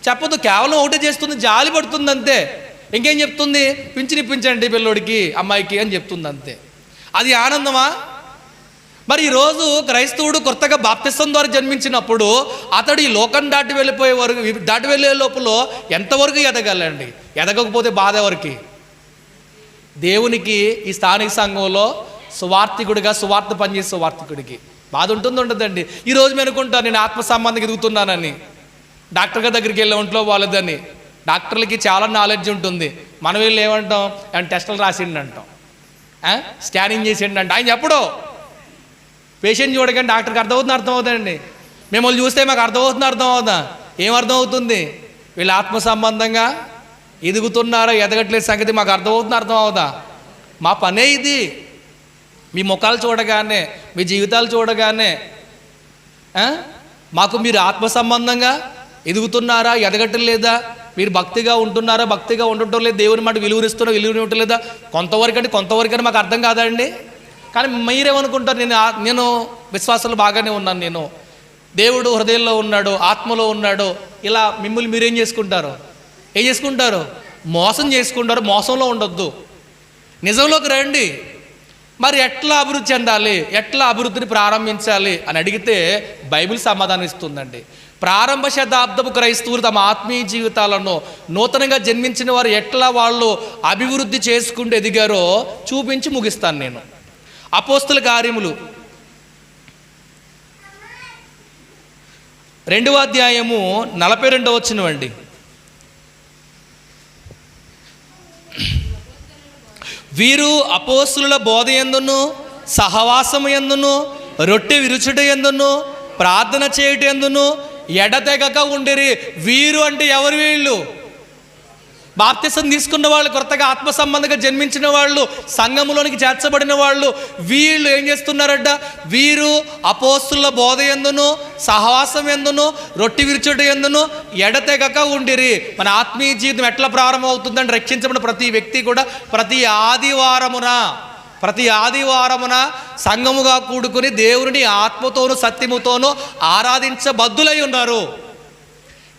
చెప్పదు. కేవలం ఒకటే చేస్తుంది, జాలి పడుతుంది అంతే. ఇంకేం చెప్తుంది? పింఛనిప్పించండి పిల్లోడికి, అమ్మాయికి అని చెప్తుంది అంతే. అది ఆనందమా? మరి ఈరోజు క్రైస్తవుడు కొత్తగా బాప్తిసం ద్వారా జన్మించినప్పుడు అతడు ఈ లోకం దాటి వెళ్ళే లోపల ఎంతవరకు ఎదగాలండి? ఎదగకపోతే బాధ ఎవరికి? దేవునికి ఈ స్థానిక సంఘంలో సువార్త పనిచేసే సువార్తికుడికి బాధ ఉండదండి. ఈరోజు మేము అనుకుంటాను, నేను ఆత్మ సంబంధం ఎదుగుతున్నానని. డాక్టర్ గారి దగ్గరికి వెళ్ళే ఒంట్లో వాళ్ళదని. డాక్టర్లకి చాలా నాలెడ్జ్ ఉంటుంది. మనం వీళ్ళు ఏమంటాం? ఏమైనా టెస్టులు రాసిండి అంటాం, స్కానింగ్ చేసిండి అంట. ఆయన చెప్పడు. పేషెంట్ చూడగానే డాక్టర్కి అర్థమవుతుందండి. మిమ్మల్ని చూస్తే మాకు అర్థం అవుదా? ఏం అర్థం అవుతుంది? వీళ్ళు ఆత్మ సంబంధంగా ఎదుగుతున్నారా ఎదగట్లేదు సంగతి మాకు అర్థం అవుదా? మా పనే ఇది. మీ ముఖాలు చూడగానే, మీ జీవితాలు చూడగానే మాకు మీరు ఆత్మ సంబంధంగా ఎదుగుతున్నారా, ఎదగటం లేదా, మీరు భక్తిగా ఉంటున్నారా, భక్తిగా ఉండటం లేదు, దేవుని మాట విలువనివ్వటం లేదా, కొంతవరకని మాకు అర్థం కాదండి. కానీ మీరేమనుకుంటారు? నేను విశ్వాసాలు బాగానే ఉన్నాను, నేను దేవుడు హృదయంలో ఉన్నాడు, ఆత్మలో ఉన్నాడు. ఇలా మిమ్మల్ని మీరేం చేసుకుంటారు? మోసం చేసుకుంటారు. మోసంలో ఉండొద్దు, నిజంలోకి రండి. మరి ఎట్లా అభివృద్ధి చెందాలి, ఎట్లా అభివృద్ధిని ప్రారంభించాలి అని అడిగితే బైబిల్ సమాధానం ఇస్తుందండి. ప్రారంభ శతాబ్దపు క్రైస్తవులు తమ ఆత్మీయ జీవితాలను, నూతనంగా జన్మించిన వారు ఎట్లా వాళ్ళు అభివృద్ధి చేసుకుంటూ ఎదిగారో చూపించి ముగిస్తాను నేను. అపోస్తుల కార్యములు 2వ అధ్యాయము 42వ వచనం అండి. వీరు అపోస్తుల బోధ యందును, సహవాసము యందును, రొట్టె విరుచుట యందును, ప్రార్థన చేయుట యందును ఎడతెగక ఉండిరి. వీరు అంటే ఎవరు? వీళ్ళు బాప్తిసం తీసుకున్న వాళ్ళు, కొత్తగా ఆత్మ సంబంధంగా జన్మించిన వాళ్ళు, సంఘములోనికి చేర్చబడిన వాళ్ళు, వీళ్ళు ఏం చేస్తున్నారట? వీరు అపోస్తుల బోధ యందును సహవాసం యందును రొట్టె విరుచుట యందును ఎడతెగక ఉండిరి. మన ఆత్మీయ జీవితం ఎట్లా ప్రారంభం అవుతుందని రక్షించబడిన ప్రతి వ్యక్తి కూడా ప్రతి ఆదివారమున సంఘముగా కూడుకుని దేవుని ఆత్మతోనూ సత్యముతోనూ ఆరాధించబద్దులై ఉన్నారు.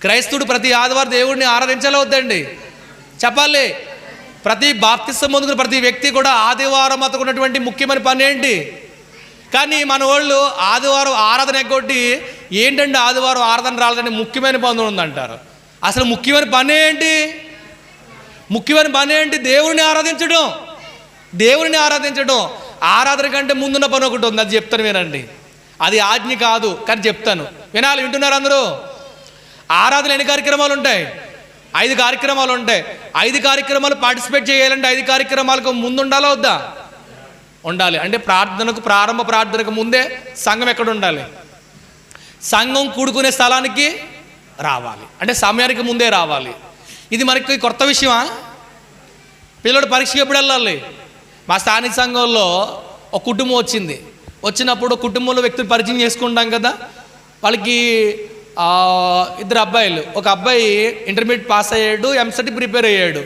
క్రైస్తవుడు ప్రతి ఆదివారం దేవుడిని ఆరాధించాలి వద్దండి? చెప్పాలి. ప్రతి బాప్తిసం పొందుకున్న ప్రతి వ్యక్తి కూడా ఆదివారం అతకున్నటువంటి ముఖ్యమైన పని ఏంటి? కానీ మన వాళ్ళు ఆదివారం ఆరాధన ఎగ్గొట్టి ఏంటంటే ఆదివారం ఆరాధన రాలేదని ముఖ్యమైన పని ఉందంటారు. అసలు ముఖ్యమైన పని ఏంటి? ముఖ్యమైన పని ఏంటి? దేవుడిని ఆరాధించడం. ఆరాధన కంటే ముందున్న పని ఒకటి ఉంది, అది చెప్తాను వినండి. అది ఆజ్ఞ కాదు కానీ చెప్తాను, వినాలి. వింటున్నారు అందరూ? ఆరాధన ఎన్ని కార్యక్రమాలు ఉంటాయి? 5 కార్యక్రమాలు ఉంటాయి. 5 కార్యక్రమాలు పార్టిసిపేట్ చేయాలంటే 5 కార్యక్రమాలకు ముందు ఉండాలా వద్దా? ఉండాలి. అంటే ప్రారంభ ప్రార్థనకు ముందే సంఘం ఎక్కడ ఉండాలి? సంఘం కూడుకునే స్థలానికి రావాలి. అంటే సమయానికి ముందే రావాలి. ఇది మనకి కొత్త విషయమా? పిల్లడు పరీక్షకి ఎప్పుడు వెళ్ళాలి? మా స్థానిక సంఘంలో ఒక కుటుంబం వచ్చినప్పుడు కుటుంబంలో వ్యక్తులు పరిచయం చేసుకుంటాం కదా. వాళ్ళకి 2 అబ్బాయిలు. ఒక అబ్బాయి ఇంటర్మీడియట్ పాస్ అయ్యాడు, ఎంసెట్ ప్రిపేర్ అయ్యాడు.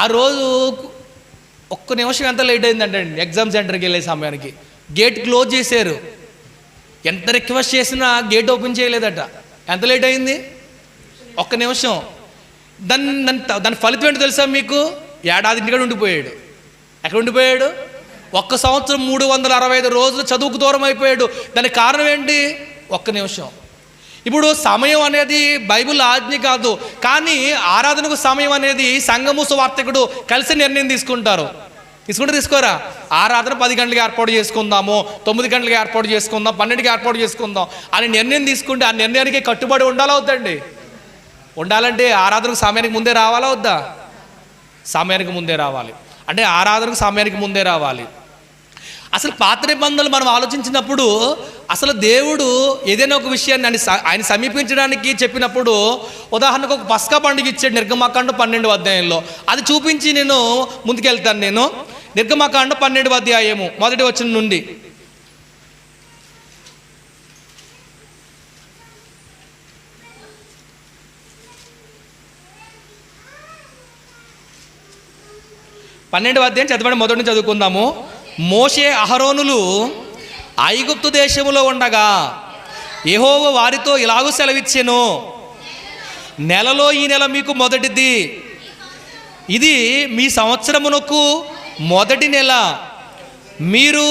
ఆ రోజు ఒక్క నిమిషం ఎంత లేట్ అయిందంటే ఎగ్జామ్ సెంటర్కి వెళ్ళే సమయానికి గేట్ క్లోజ్ చేశారు. ఎంత రిక్వెస్ట్ చేసినా గేట్ ఓపెన్ చేయలేదట. ఎంత లేట్ అయింది? ఒక్క నిమిషం. దాని ఫలితం ఏంటో తెలుసా మీకు? ఏడాది ఇంటికాడ ఉండిపోయాడు. ఎక్కడ ఉండిపోయాడు? 1 సంవత్సరం 365 రోజులు చదువుకు దూరం అయిపోయాడు. దానికి కారణం ఏంటి? ఒక్క నిమిషం. ఇప్పుడు సమయం అనేది బైబిల్ ఆజ్ఞ కాదు, కానీ ఆరాధనకు సమయం అనేది సంఘము సువార్తికుడు కలిసి నిర్ణయం తీసుకోరా? ఆరాధన 10 గంటలకు ఏర్పాటు చేసుకుందాము, 9 గంటలకు ఏర్పాటు చేసుకుందాం, 12కి ఏర్పాటు చేసుకుందాం అని నిర్ణయం తీసుకుంటే ఆ నిర్ణయానికి కట్టుబడి ఉండాలా వద్దండి? ఉండాలంటే ఆరాధనకు సమయానికి ముందే రావాలా వద్దా? సమయానికి ముందే రావాలి. అంటే ఆరాధనకు సమయానికి ముందే రావాలి. అసలు పాత నిబంధనలు మనం ఆలోచించినప్పుడు అసలు దేవుడు ఏదైనా ఒక విషయాన్ని ఆయన సమీపించడానికి చెప్పినప్పుడు ఉదాహరణకు ఒక పస్కా పండుగ ఇచ్చాడు నిర్గమకాండం 12వ అధ్యాయంలో. అది చూపించి నేను ముందుకెళ్తాను. నిర్గమకాండం 12వ అధ్యాయము 1వ వచనం నుండి. చదవండి. మొదటి నుంచి చదువుకుందాము. మోషే అహరోనులు ఐగుప్తు దేశములో ఉండగా యెహోవా వారితో ఇలాగూ సెలవిచ్చెను, నెలలో ఈ నెల మీకు మొదటిది, ఇది మీ సంవత్సరమునకు మొదటి నెల. మీరు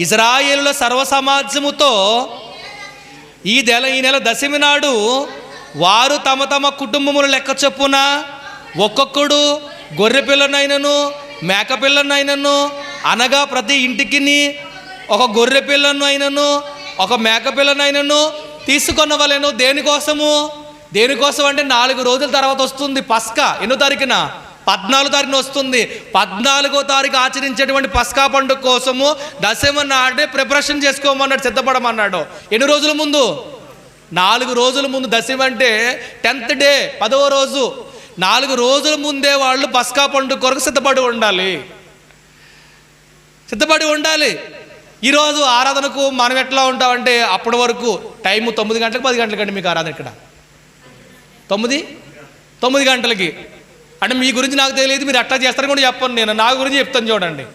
ఇజ్రాయేలుల సర్వసమాజముతో ఈ నెల దశమి నాడు వారు తమ తమ కుటుంబముల లెక్క చొప్పున ఒక్కొక్కడు గొర్రె పిల్లనైనను మేక పిల్లనైనను, అనగా ప్రతి ఇంటికి ఒక గొర్రె పిల్లను అయినను ఒక మేక పిల్లనైనను తీసుకొనవలెను. దేనికోసం అంటే 4 రోజుల తర్వాత వస్తుంది పస్కా. ఎన్నో తారీఖున? 14వ తారీఖున వస్తుంది. 14వ తారీఖు ఆచరించేటువంటి పస్కా పండుగ కోసము దశమ నాడే ప్రిపరేషన్ చేసుకోమన్నాడు, సిద్ధపడమన్నాడు. ఎన్ని రోజుల ముందు? 4 రోజుల ముందు. దశమ అంటే 10th డే, 10వ రోజు. 4 రోజుల ముందే వాళ్ళు పస్కా పండుగ కొరకు సిద్ధపడి ఉండాలి. ఈరోజు ఆరాధనకు మనం ఎట్లా ఉంటామంటే అప్పటి వరకు టైము 9 గంటలకు 10 గంటలకండి మీకు ఆరాధన. ఇక్కడ 9 గంటలకి. అంటే మీ గురించి నాకు తెలియదు, మీరు అట్లా చేస్తారని కూడా చెప్పను నేను, నా గురించి చెప్తాను చూడండి.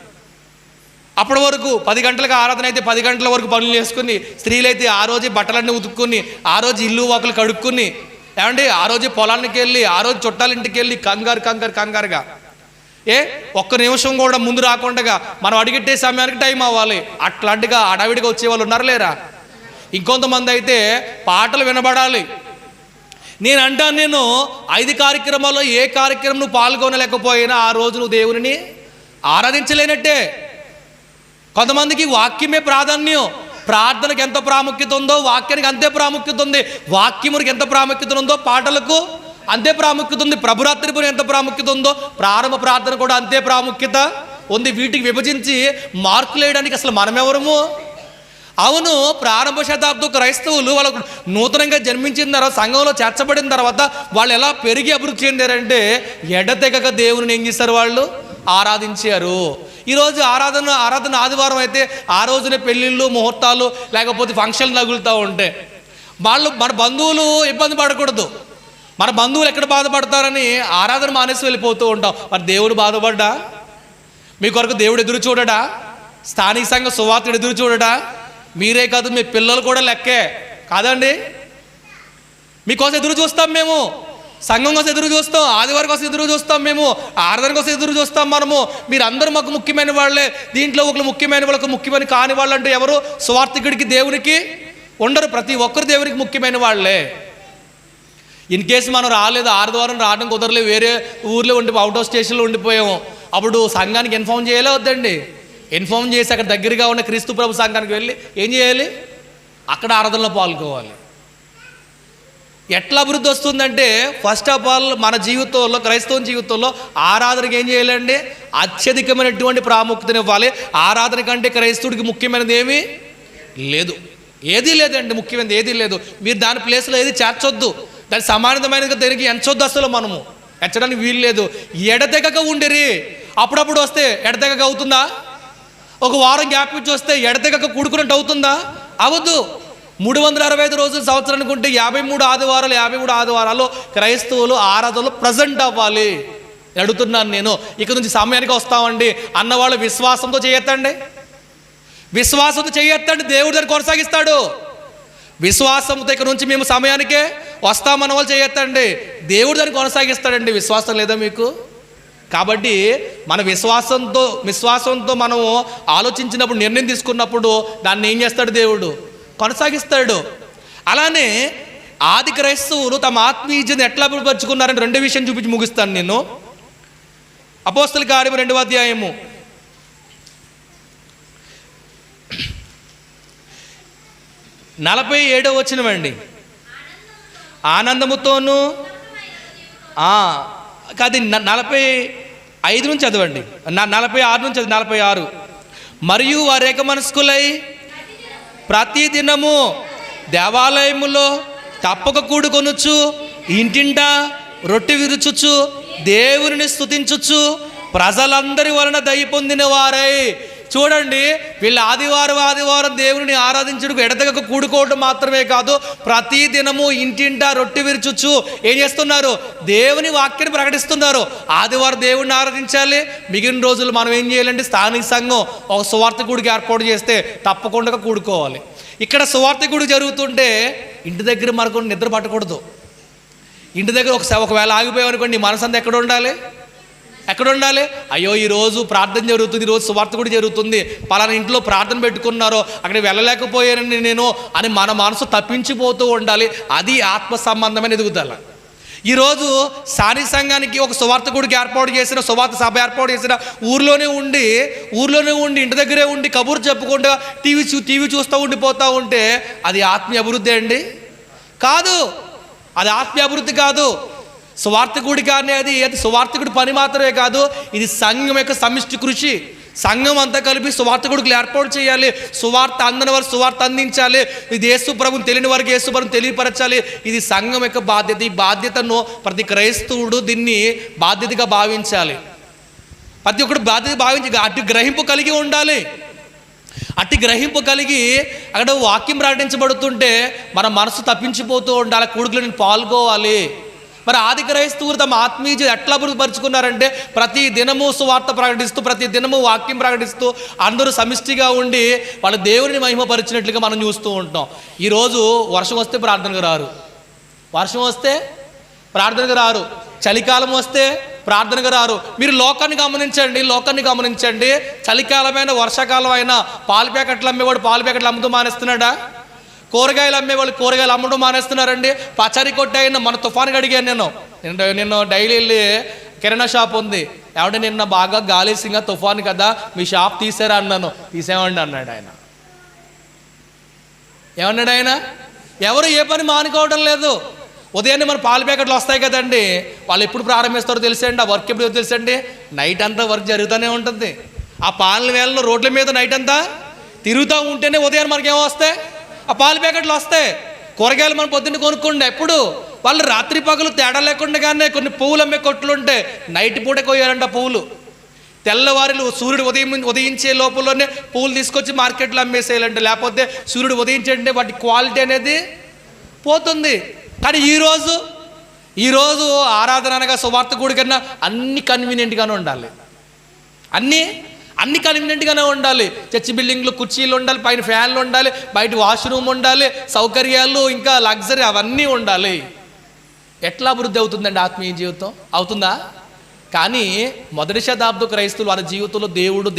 అప్పటి వరకు 10 గంటలకు ఆరాధన అయితే 10 గంటల వరకు పనులు చేసుకుని, స్త్రీలైతే ఆ రోజే బట్టలన్నీ ఉతుక్కుని, ఆ రోజు ఇల్లు వాకులు కడుక్కుని, ఏమండి ఆ రోజు పొలానికి వెళ్ళి, ఆ రోజు చుట్టాలింటికి వెళ్ళి కంగారుగా ఒక్క నిమిషం కూడా ముందు రాకుండా మనం అడిగెట్టే సమయానికి టైం అవ్వాలి. అట్లాంటిగా అడవిడిగా వచ్చేవాళ్ళు ఉన్నారా లేరా? ఇంకొంతమంది అయితే పాటలు వినబడాలి. నేను 5 కార్యక్రమాల్లో ఏ కార్యక్రమం నువ్వు పాల్గొనలేకపోయినా ఆ రోజు నువ్వు దేవుని ఆరాధించలేనట్టే. కొంతమందికి వాక్యమే ప్రాధాన్యం. ప్రార్థనకు ఎంత ప్రాముఖ్యత ఉందో వాక్యానికి అంతే ప్రాముఖ్యత ఉంది. వాక్యమునికి ఎంత ప్రాముఖ్యత ఉందో పాటలకు అంతే ప్రాముఖ్యత ఉంది. ప్రభురాత్రిపురం ఎంత ప్రాముఖ్యత ఉందో ప్రారంభ ప్రార్థన కూడా అంతే ప్రాముఖ్యత ఉంది. వీటికి విభజించి మార్కులు వేయడానికి అసలు మనమెవరము? అవును, ప్రారంభ శతాబ్దం క్రైస్తవులు వాళ్ళకు నూతనంగా జన్మించిన తర్వాత, సంఘంలో చేర్చబడిన తర్వాత వాళ్ళు ఎలా పెరిగి అభివృద్ధి చెందారంటే ఎడతెగక దేవుని ఏం చేశారు, వాళ్ళు ఆరాధించారు. ఈరోజు ఆరాధన ఆదివారం అయితే ఆ రోజునే పెళ్ళిళ్ళు, ముహూర్తాలు, లేకపోతే ఫంక్షన్లు తగులుతూ ఉంటాయి. మన బంధువులు ఇబ్బంది పడకూడదు. మన బంధువులు ఎక్కడ బాధపడతారని ఆరాధన మానేసి వెళ్ళిపోతూ ఉంటాం. మరి దేవుడు బాధపడ్డా? మీ కొరకు దేవుడు ఎదురు చూడడా? స్థానిక సంఘ సువార్తడు ఎదురు చూడడా? మీరే కాదు, మీ పిల్లలు కూడా లెక్కే కాదండి. మీకోసం ఎదురు చూస్తాం మేము, సంఘం కోసం ఎదురు చూస్తాం, ఆదివారం కోసం ఎదురు చూస్తాం, మేము ఆరాధన కోసం ఎదురు చూస్తాం. మనము మీరందరూ మాకు ముఖ్యమైన వాళ్ళే. దీంట్లో ఒకరు ముఖ్యమైన వాళ్ళకు ముఖ్యమైన కాని వాళ్ళు అంటే ఎవరు? సువార్థికుడికి, దేవునికి ఉండరు. ప్రతి ఒక్కరు దేవునికి ముఖ్యమైన వాళ్ళే. ఇన్ కేసు మనం రాలేదు, ఆదివారం రావడం కుదరలేదు, వేరే ఊర్లో అవుట్ ఆఫ్ స్టేషన్లో ఉండిపోయాము, అప్పుడు సంఘానికి ఇన్ఫార్మ్ చేయలే వద్దండి. ఇన్ఫార్మ్ చేసి అక్కడ దగ్గరగా ఉన్న క్రీస్తు ప్రభు సంఘానికి వెళ్ళి ఏం చేయాలి? అక్కడ ఆరాధనలో పాల్గొవాలి. ఎట్లా అభివృద్ధి వస్తుందంటే, ఫస్ట్ ఆఫ్ ఆల్ మన జీవితంలో, క్రైస్తవ జీవితంలో ఆరాధనకి ఏం చేయాలండి? అత్యధికమైనటువంటి ప్రాముఖ్యతను ఇవ్వాలి. ఆరాధన కంటే క్రైస్తవుడికి ముఖ్యమైనది ఏమీ లేదు, ఏదీ లేదండి. ముఖ్యమైనది ఏదీ లేదు. మీరు దాని ప్లేస్లో ఏది చేర్చొద్దు, దాని సమానమైనదిగా దానికి ఎంచొద్దు. అసలు మనము ఎంచడానికి వీలు లేదు. ఎడతెగక ఉండిరి. అప్పుడప్పుడు వస్తే ఎడతెగక అవుతుందా? ఒక వారం గ్యాప్ ఇచ్చి వస్తే ఎడతెగక కూడుకున్నట్టు అవుతుందా? అవద్దు. 365 రోజులు సంవత్సరానికి ఉంటే 53 ఆదివారాలు క్రైస్తవులు ఆరాధనలో ప్రజెంట్ అవ్వాలి. అడుగుతున్నాను నేను. ఇక నుంచి సమయానికి వస్తామండి అన్నవాళ్ళు విశ్వాసంతో చేయొద్దండి, విశ్వాసంతో చేయొద్దండి. దేవుడు దాన్ని కొనసాగిస్తాడు. విశ్వాసంతో ఇక నుంచి మేము సమయానికే వస్తామన్న వాళ్ళు చేయొద్దండి, దేవుడు దాన్ని కొనసాగిస్తాడండి. విశ్వాసం లేదా మీకు? కాబట్టి మన విశ్వాసంతో మనం ఆలోచించినప్పుడు, నిర్ణయం తీసుకున్నప్పుడు దాన్ని ఏం చేస్తాడు? దేవుడు కొనసాగిస్తాడు. అలానే ఆది క్రైస్తవులు తమ ఆత్మీయతను ఎట్లా అభివృద్ధిపరుచుకున్నారని 2 విషయం చూపించి ముగిస్తాను నేను. అపోస్తల కార్యము 2వ అధ్యాయము 47వ వచనమండి. ఆనందముతోను కాదు, 45 నుంచి చదవండి, 46 నుంచి 46. మరియు వారు ఏక మనస్కులై ప్రతి దినము దేవాలయములో తప్పక కూడుకొనుచు, ఇంటింటా రొట్టె విరుచుచు, దేవుని స్తుతించుచు, ప్రజలందరి వలన దయ పొందిన వారై. చూడండి, వీళ్ళు ఆదివారం దేవుని ఆరాధించడానికి ఎడతెగక కూడుకోవడం మాత్రమే కాదు, ప్రతి దినము ఇంటింటా రొట్టె విరుచుచు ఏం చేస్తున్నారు? దేవుని వాక్యాన్ని ప్రకటిస్తున్నారు. ఆదివారం దేవుడిని ఆరాధించాలి. మిగిలిన రోజులు మనం ఏం చేయాలంటే స్థానిక సంఘం ఒక సువార్థికుడికి ఏర్పాటు చేస్తే తప్పకుండా కూడుకోవాలి. ఇక్కడ సువార్థికుడు జరుగుతుంటే ఇంటి దగ్గర మనకు నిద్ర పట్టకూడదు. ఇంటి దగ్గర ఒకవేళ ఆగిపోయామనుకోండి, మనసు అంతా ఎక్కడ ఉండాలి? అయ్యో ఈరోజు ప్రార్థన జరుగుతుంది, ఈరోజు సువార్త కూడా జరుగుతుంది, పలానా ఇంట్లో ప్రార్థన పెట్టుకున్నారో అక్కడికి వెళ్ళలేకపోయానండి నేను అని మన మనసు తప్పించిపోతూ ఉండాలి. అది ఆత్మ సంబంధమైన ఎదుగుదల. ఈరోజు స్థానిక సంఘానికి ఒక సువార్తకుడికి ఏర్పాటు చేసిన, సువార్త సభ ఏర్పాటు చేసిన ఊర్లోనే ఉండి ఇంటి దగ్గరే ఉండి కబుర్లు చెప్పుకుంటూ టీవీ చూస్తూ ఉండిపోతూ ఉంటే అది ఆత్మీయ అభివృద్ధి అండి? కాదు, అది ఆత్మీయ అభివృద్ధి కాదు. సువార్తకుడి కానీ అది సువార్తకుడి పని మాత్రమే కాదు, ఇది సంఘం యొక్క సమిష్టి కృషి. సంఘం అంతా కలిపి సువార్తకుడికి ఏర్పాటు చేయాలి. సువార్త అందని వారు సువార్త అందించాలి. ఇది యేసు ప్రభువుని తెలియని వారికి యేసు ప్రభువుని తెలియపరచాలి. ఇది సంఘం యొక్క బాధ్యత. ఈ బాధ్యతను ప్రతి క్రైస్తవుడు దీన్ని బాధ్యతగా భావించాలి. ప్రతి ఒక్కడు బాధ్యత భావించి అటు గ్రహింపు కలిగి ఉండాలి. అట్టి గ్రహింపు కలిగి అక్కడ వాక్యం ప్రకటించబడుతుంటే మన మనసు తప్పించిపోతూ ఉండాలి. కూడుకులో నేను పాల్గొవాలి. మరి ఆది క్రైస్తవులు తమ ఆత్మీయ ఎట్లా అభివృద్ధిపరుచుకున్నారంటే ప్రతి దినము సువార్త ప్రకటిస్తూ, ప్రతి దినము వాక్యం ప్రకటిస్తూ అందరూ సమిష్టిగా ఉండి వాళ్ళ దేవుని మహిమపరిచినట్లుగా మనం చూస్తూ ఉంటాం. ఈరోజు వర్షం వస్తే ప్రార్థనకు రారు, చలికాలం వస్తే ప్రార్థనకు రారు. మీరు లోకాన్ని గమనించండి. చలికాలమైన వర్షాకాలం అయినా పాల ప్యాకెట్లు అమ్మేవాడు పాల ప్యాకెట్లు అమ్ముతూ మానేస్తున్నాడా? కూరగాయలు అమ్మేవాళ్ళు కూరగాయలు అమ్మడం మానేస్తున్నారండి. పచారీ కొట్టే అయినా మన తుఫాన్కి అడిగాను నిన్న డైలీ వెళ్ళి కిరాణా షాప్ ఉంది, ఏమంటే నిన్న బాగా గాలేసింగా తుఫాన్ కదా మీ షాప్ తీసారా అన్నాను. తీసేమండి అన్నాడు ఆయన. ఏమన్నాడు ఆయన? ఎవరు ఏ పని మానుకోవడం లేదు. ఉదయాన్నే మన పాల ప్యాకెట్లు వస్తాయి కదండి, వాళ్ళు ఎప్పుడు ప్రారంభిస్తారో తెలుసండి, ఆ వర్క్ ఎప్పుడు తెలుసండి? నైట్ అంతా వర్క్ జరుగుతూనే ఉంటుంది. ఆ పాలన వేళలో రోడ్ల మీద నైట్ అంతా తిరుగుతూ ఉంటేనే ఉదయం మనకేమో వస్తాయి, ఆ పాలు ప్యాకెట్లు వస్తాయి. కూరగాయలు మనం పొద్దున్న కొనుక్కోండి. ఎప్పుడు వాళ్ళు రాత్రి పగలు తేడా లేకుండానే కొన్ని పువ్వులు అమ్మే కొట్లు ఉంటాయి, నైట్ పూట కొయ్యారంట పువ్వులు. తెల్లవారులు సూర్యుడు ఉదయించే లోపలనే పువ్వులు తీసుకొచ్చి మార్కెట్లో అమ్మేసేయాలంటే, లేకపోతే సూర్యుడు ఉదయించంటే వాటి క్వాలిటీ అనేది పోతుంది. కానీ ఈరోజు ఆరాధన అనగా సువార్త కూడి కన్నా అన్ని కన్వీనియంట్గానే ఉండాలి. అన్ని కన్వీనియంట్గానే ఉండాలి. చర్చి బిల్డింగ్లో కుర్చీలు ఉండాలి, పైన ఫ్యాన్లు ఉండాలి, బయట వాష్రూమ్ ఉండాలి, సౌకర్యాలు ఇంకా లగ్జరీ అవన్నీ ఉండాలి. ఎట్లా అభివృద్ధి అవుతుందండి ఆత్మీయ జీవితం? అవుతుందా? కానీ మొదటి శతాబ్ద క్రైస్తవులు వారి జీవితంలో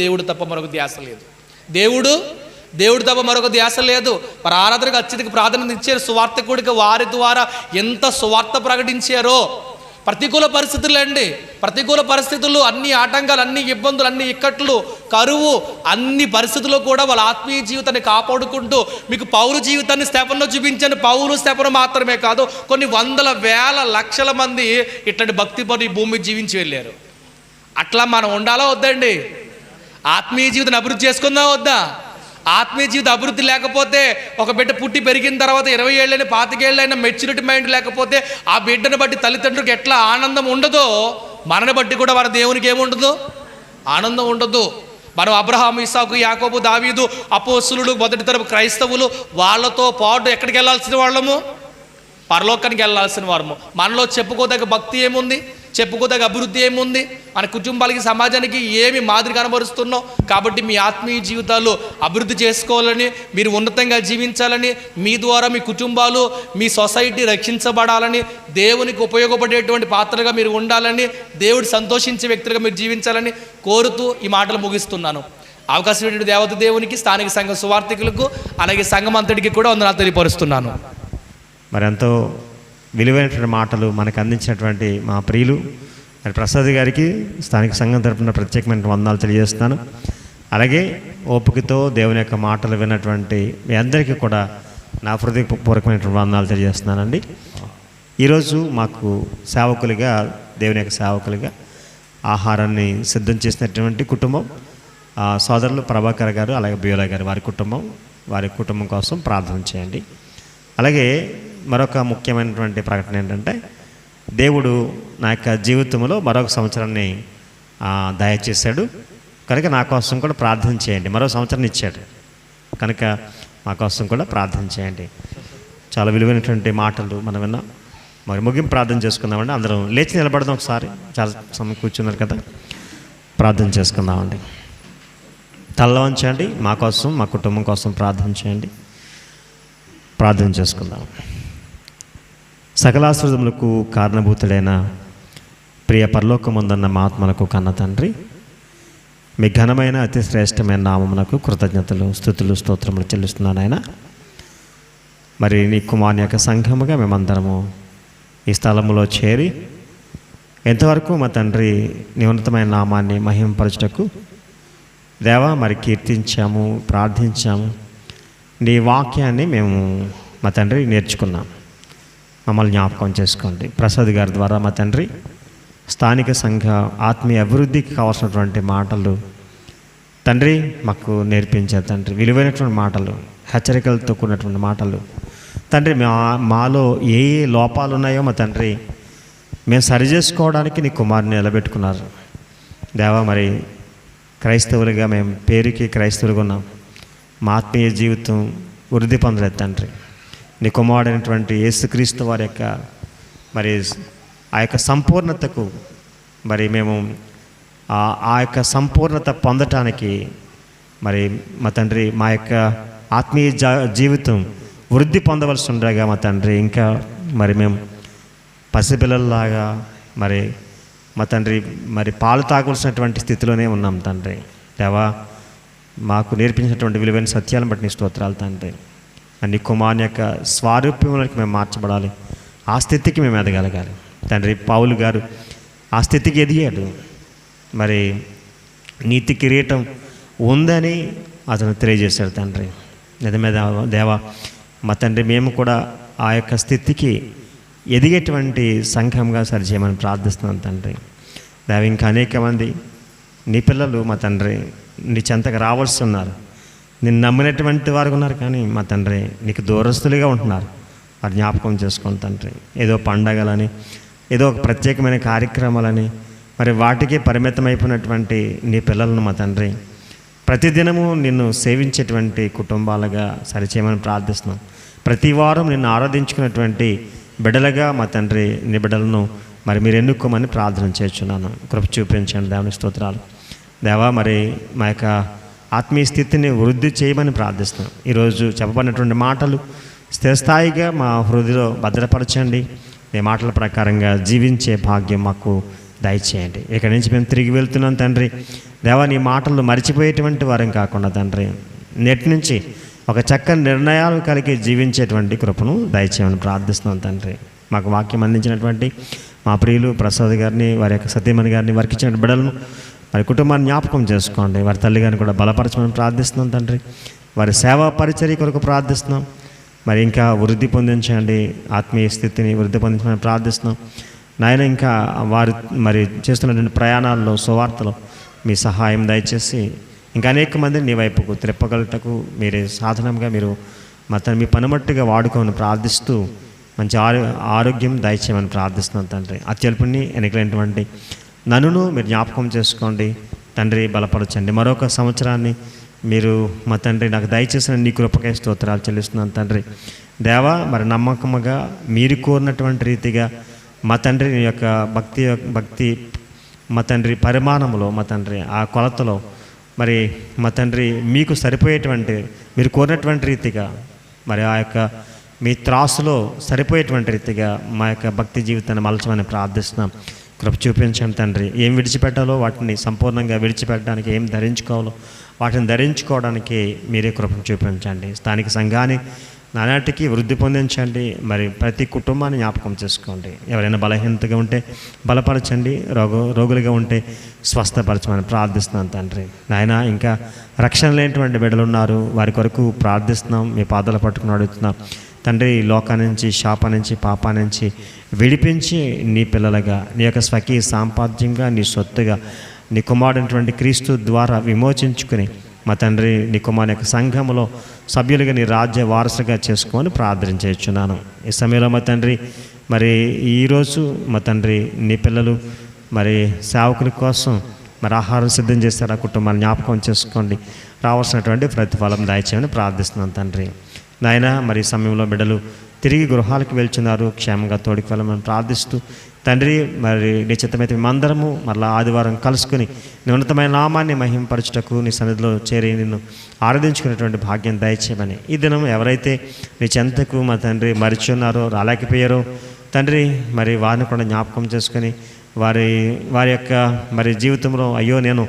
దేవుడు తప్ప మరొక ధ్యాస లేదు. దేవుడు తప్ప మరొక ధ్యాస లేదు. వారి ఆరాధనకు అత్యధిక ప్రాధాన్యత ఇచ్చారు. సువార్తకుడికి వారి ద్వారా ఎంత సువార్త ప్రకటించారో. ప్రతికూల పరిస్థితులు, అన్ని ఆటంకాలు, అన్ని ఇబ్బందులు, అన్ని ఇక్కట్లు, కరువు, అన్ని పరిస్థితుల్లో కూడా వాళ్ళ ఆత్మీయ జీవితాన్ని కాపాడుకుంటూ, మీకు పౌలు జీవితాన్ని స్తెఫనులో చూపించాను. పౌలు స్తెఫను మాత్రమే కాదు, కొన్ని వందల వేల లక్షల మంది ఇట్లాంటి భక్తి పని భూమి జీవించి వెళ్ళారు. అట్లా మనం ఉండాలా వద్దండి? ఆత్మీయ జీవితాన్ని అభివృద్ధి చేసుకుందా వద్దా? ఆత్మీయ జీవిత అభివృద్ధి లేకపోతే, ఒక బిడ్డ పుట్టి పెరిగిన తర్వాత 20 ఏళ్ళైనా 25 ఏళ్ళైనా మెచ్యూరిటీ మైండ్ లేకపోతే, ఆ బిడ్డను బట్టి తల్లిదండ్రులకు ఎట్లా ఆనందం ఉండదో, మనని బట్టి కూడా వారి దేవునికి ఏముండదు, ఆనందం ఉండదు. మనం అబ్రహాము, ఇస్సాకు, యాకోబు, దావీదు, అపోస్తులుడు, మొదటి తరపు క్రైస్తవులు, వాళ్ళతో పాటు ఎక్కడికి వెళ్ళాల్సిన వాళ్ళము? పరలోకానికి వెళ్ళాల్సిన వారము. మనలో చెప్పుకోదగ్గ భక్తి ఏముంది? చెప్పుకోదగ్గ అభివృద్ధి ఏముంది? మన కుటుంబాలకి, సమాజానికి ఏమి మాదిరి కనబరుస్తున్నాం? కాబట్టి మీ ఆత్మీయ జీవితాలు అభివృద్ధి చేసుకోవాలని, మీరు ఉన్నతంగా జీవించాలని, మీ ద్వారా మీ కుటుంబాలు, మీ సొసైటీ రక్షించబడాలని, దేవునికి ఉపయోగపడేటువంటి పాత్రగా మీరు ఉండాలని, దేవుడు సంతోషించే వ్యక్తులుగా మీరు జీవించాలని కోరుతూ ఈ మాటలు ముగిస్తున్నాను. అవకాశం ఏంటంటే దేవత దేవునికి, స్థానిక సంఘ సువార్థికులకు, అలాగే సంఘం అంతటికి కూడా వందనాలు తెలియపరుస్తున్నాను. మరి ఎంతో విలువైనటువంటి మాటలు మనకు అందించినటువంటి మా ప్రియులు మరి ప్రసాద్ గారికి స్థానిక సంఘం తరపున ప్రత్యేకమైన వందనాలు తెలియజేస్తున్నాను. అలాగే ఓపికతో దేవుని యొక్క మాటలు విన్నటువంటి మీ అందరికీ కూడా నా హృదయపూర్వకమైనటువంటి వందనాలు తెలియజేస్తున్నానండి. ఈరోజు మాకు సేవకులుగా, దేవుని యొక్క సేవకులుగా ఆహారాన్ని సిద్ధం చేసినటువంటి కుటుంబం సోదరులు ప్రభాకర్ గారు, అలాగే బియోలా గారు, వారి కుటుంబం కోసం ప్రార్థన చేయండి. అలాగే మరొక ముఖ్యమైనటువంటి ప్రకటన ఏంటంటే, దేవుడు నా యొక్క జీవితంలో మరొక సంవత్సరాన్ని దయచేశాడు కనుక నా కోసం కూడా ప్రార్థన చేయండి. మరో సంవత్సరాన్ని ఇచ్చాడు కనుక మా కోసం కూడా ప్రార్థన చేయండి. చాలా విలువైనటువంటి మాటలు మనం విన్నాం. మరి ముగింపు ప్రార్థన చేసుకుందామండి. అందరం లేచి నిలబడదాం. ఒకసారి చాలా సమయం కూర్చున్నారు కదా, ప్రార్థన చేసుకుందామండి. తల్ల వంచండి. మా కోసం, మా కుటుంబం కోసం ప్రార్థన చేయండి. ప్రార్థన చేసుకుందాం. సకలాశ్రదములకు కారణభూతుడైన ప్రియ పరలోకమందున్న మా ఆత్మలకు కన్న తండ్రి, మీ ఘనమైన అతి శ్రేష్టమైన నామమునకు కృతజ్ఞతలు, స్తుతులు, స్తోత్రములు చెల్లిస్తున్నాను ఆయన. మరి నీ కుమారుని యొక్క సంఘముగా మేమందరము ఈ స్థలములో చేరి ఎంతవరకు మా తండ్రి నీ ఉన్నతమైన నామాన్ని మహింపరచుటకు దేవా మరి కీర్తించాము, ప్రార్థించాము. నీ వాక్యాన్ని మేము మా తండ్రి నేర్చుకున్నాం. మమ్మల్ని జ్ఞాపకం చేసుకోండి. ప్రసాద్ గారి ద్వారా మా తండ్రి స్థానిక సంఘ ఆత్మీయ అభివృద్ధికి కావాల్సినటువంటి మాటలు తండ్రి మాకు నేర్పించారు తండ్రి. విలువైనటువంటి మాటలు, హెచ్చరికలతో కూడినటువంటి మాటలు తండ్రి. మాలో ఏ లోపాలు ఉన్నాయో మా తండ్రి మేము సరిచేసుకోవడానికి నీ కుమారుని నిలబెట్టుకున్నారు దేవా. మరి క్రైస్తవులుగా మేము పేరుకి క్రైస్తవులుగా ఉన్నాం. మా ఆత్మీయ జీవితం వృద్ధి పొందలేదు తండ్రి. నీ కుమారుడైనటువంటి యేసుక్రీస్తు వారి యొక్క మరి ఆ యొక్క సంపూర్ణతకు మరి మేము ఆ యొక్క సంపూర్ణత పొందటానికి మరి మా తండ్రి మా యొక్క ఆత్మీయ జీవితం వృద్ధి పొందవలసి ఉండగా మా తండ్రి ఇంకా మరి మేము పసిపిల్లల్లాగా మరి మా తండ్రి మరి పాలు తాగవలసినటువంటి స్థితిలోనే ఉన్నాం తండ్రి. దేవా మాకు నేర్పించినటువంటి విలువైన సత్యాలను బట్టి నీ స్తోత్రాలు తండ్రి. నీ కుమారుని యొక్క స్వారూప్యంలోకి మేము మార్చబడాలి, ఆ స్థితికి మేము ఎదగలగాలి తండ్రి. పౌలు గారు ఆ స్థితికి ఎదిగాడు. మరి నీతి కిరీటం ఉందని అతను తెలియజేశాడు తండ్రి. నిజమే దేవా మా తండ్రి, మేము కూడా ఆ యొక్క స్థితికి ఎదిగేటువంటి సంఘంగా సరిచేయమని ప్రార్థిస్తున్నాను తండ్రి. దేవ ఇంకా అనేక మంది నీ పిల్లలు మా తండ్రి నీ చెంతకు రావాల్సి ఉన్నారు. నిన్ను నమ్మినటువంటి వారు ఉన్నారు, కానీ మా తండ్రి నీకు దూరస్తులుగా ఉంటున్నారు. వారి జ్ఞాపకం చేసుకోండి తండ్రి. ఏదో పండగలని, ఏదో ఒక ప్రత్యేకమైన కార్యక్రమాలని, మరి వాటికి పరిమితమైపోయినటువంటి నీ పిల్లలను మా తండ్రి ప్రతిదినము నిన్ను సేవించేటువంటి కుటుంబాలుగా సరిచేయమని ప్రార్థిస్తున్నాం. ప్రతి వారం నిన్ను ఆరాధించుకున్నటువంటి బిడ్డలుగా మా తండ్రి నీ బిడ్డలను మరి మీరు ఎన్నుకోమని ప్రార్థన చేస్తున్నాను. కృప చూపించండి దేవుని స్తోత్రాలు. దేవా, మరి మా యొక్క ఆత్మీయ స్థితిని వృద్ధి చేయమని ప్రార్థిస్తున్నాం. ఈరోజు చెప్పబడినటువంటి మాటలు స్థిరస్థాయిగా మా హృదయలో భద్రపరచండి. మీ మాటల ప్రకారంగా జీవించే భాగ్యం మాకు దయచేయండి. ఇక్కడి నుంచి మేము తిరిగి వెళ్తున్నాం తండ్రి. దేవా, నీ మాటలు మర్చిపోయేటువంటి వారం కాకుండా తండ్రి నేటి నుంచి ఒక చక్కని నిర్ణయాలు కలిగి జీవించేటువంటి కృపను దయచేయమని ప్రార్థిస్తున్నాం తండ్రి. మాకు వాక్యం అందించినటువంటి మా ప్రియులు ప్రసాద్ గారిని, వారి యొక్క సతీమణి గారిని, వారికి ఇచ్చిన బిడ్డలను, వారి కుటుంబాన్ని జ్ఞాపకం చేసుకోండి. వారి తల్లి గారిని కూడా బలపరచమని ప్రార్థిస్తున్నాం తండ్రి. వారి సేవా పరిచర్య కొరకు ప్రార్థిస్తున్నాం. మరి ఇంకా వృద్ధి పొందించండి, ఆత్మీయ స్థితిని వృద్ధి పొందించమని ప్రార్థిస్తున్నాం నాయన. ఇంకా వారు మరి చేస్తున్నటువంటి ప్రయాణాల్లో, సువార్తలో మీ సహాయం దయచేసి ఇంకా అనేక మందిని నీ వైపుకు త్రిప్పగలటకు మీరే సాధనంగా మీరు మీ పనిమట్టుగా వాడుకోమని ప్రార్థిస్తూ మంచి ఆరోగ్యం దయచేయమని ప్రార్థిస్తున్నాను తండ్రి. అత్యల్పుని ఎన్నికలైనటువంటి నన్నును మీరు జ్ఞాపకం చేసుకోండి తండ్రి, బలపరచండి. మరొక సంవత్సరాన్ని మీరు మా తండ్రి నాకు దయచేసిన నీ కృపకై స్తోత్రాలు చెల్లిస్తున్నాను తండ్రి. దేవా, మరి నమ్మకముగా మీరు కోరినటువంటి రీతిగా మా తండ్రి నీ యొక్క భక్తి మా తండ్రి పరిమాణంలో, మా తండ్రి ఆ కొలతలో మరి మా తండ్రి మీకు సరిపోయేటువంటి, మీరు కోరినటువంటి రీతిగా మరి ఆ యొక్క మీ త్రాసులో సరిపోయేటువంటి రీతిగా మా యొక్క భక్తి జీవితాన్ని మలచమని ప్రార్థిస్తున్నాం. కృప చూపించండి తండ్రి. ఏం విడిచిపెట్టాలో వాటిని సంపూర్ణంగా విడిచిపెట్టడానికి, ఏం ధరించుకోవాలో వాటిని ధరించుకోవడానికి మీరే కృపను చూపించండి. స్థానిక సంఘాన్ని నానాటికి వృద్ధి పొందించండి. మరి ప్రతి కుటుంబాన్ని జ్ఞాపకం చేసుకోండి. ఎవరైనా బలహీనతగా ఉంటే బలపరచండి, రోగులుగా ఉంటే స్వస్థపరచమని ప్రార్థిస్తున్నాను తండ్రి. నాయన, ఇంకా రక్షణ లేనటువంటి బిడ్డలు ఉన్నారు, వారి కొరకు ప్రార్థిస్తున్నాం. మీ పాదాలు పట్టుకుని అడుగుతున్నాం తండ్రి. లోకా నుంచి, శాప నుంచి, పాపా నుంచి విడిపించి నీ పిల్లలుగా, నీ యొక్క స్వకీయ సాంపాద్యంగా, నీ సొత్తుగా, నీ కుమారుడైనటువంటి క్రీస్తు ద్వారా విమోచించుకుని మా తండ్రి నీ కుమారుని యొక్క సంఘములో సభ్యులుగా నీ రాజ్య వారసుగా చేసుకోమని ప్రార్థన చేస్తున్నాను. ఈ సమయంలో మా తండ్రి మరి ఈరోజు మా తండ్రి నీ పిల్లలు మరి సేవకుల కోసం మరి ఆహారం సిద్ధం చేస్తారు. ఆ కుటుంబాన్ని జ్ఞాపకం చేసుకోండి. రావాల్సినటువంటి ప్రతిఫలం దయచేయమని ప్రార్థిస్తున్నాను తండ్రి. నాయన, మరి ఈ సమయంలో బిడ్డలు తిరిగి గృహాలకు వెళ్తున్నారు, క్షేమంగా తోడికి వెళ్ళమని ప్రార్థిస్తూ తండ్రి, మరి నీ చిత్తమైతే మేమందరము మరలా ఆదివారం కలుసుకుని నీ ఉన్నతమైన నామాన్ని మహింపరచుటకు నీ సన్నిధిలో చేరి నిన్ను ఆరాధించుకునేటువంటి భాగ్యం దయచేయమని. ఈ దినం ఎవరైతే నీ చెంతకు మా తండ్రి మరిచున్నారో, రాలేకపోయారో తండ్రి, మరి వారిని కూడా జ్ఞాపకం చేసుకొని వారి యొక్క మరి జీవితంలో అయ్యో నేను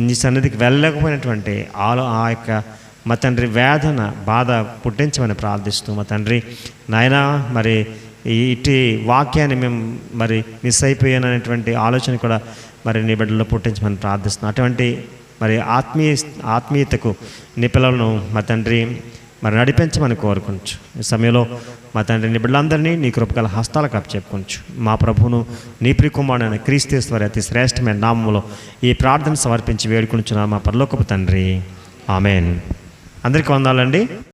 నీ సన్నిధికి వెళ్ళలేకపోయినటువంటి ఆ యొక్క మా తండ్రి వేదన, బాధ పుట్టించమని ప్రార్థిస్తూ మా తండ్రి నాయన, మరి ఇటు వాక్యాన్ని మేము మరి మిస్ అయిపోయాననేటువంటి ఆలోచన కూడా మరి నీ బిడ్డల్లో పుట్టించమని ప్రార్థిస్తున్నాం. అటువంటి మరి ఆత్మీయతకు నీ పిల్లలను మా తండ్రి మరి నడిపించమని కోరుకుంటు. ఈ సమయంలో మా తండ్రి నీ బిడ్డలందరినీ నీ కృపగల హస్తాలకు అప్పచెప్పుకొంచు. మా ప్రభువును నీ ప్రియకుమారుడైన క్రీస్తు అతి శ్రేష్టమైన నామములో ఈ ప్రార్థన సమర్పించి వేడుకొనుచున్నాము మా పరలోకపు తండ్రి. ఆమెన్. అందరికీ వందనాలండి.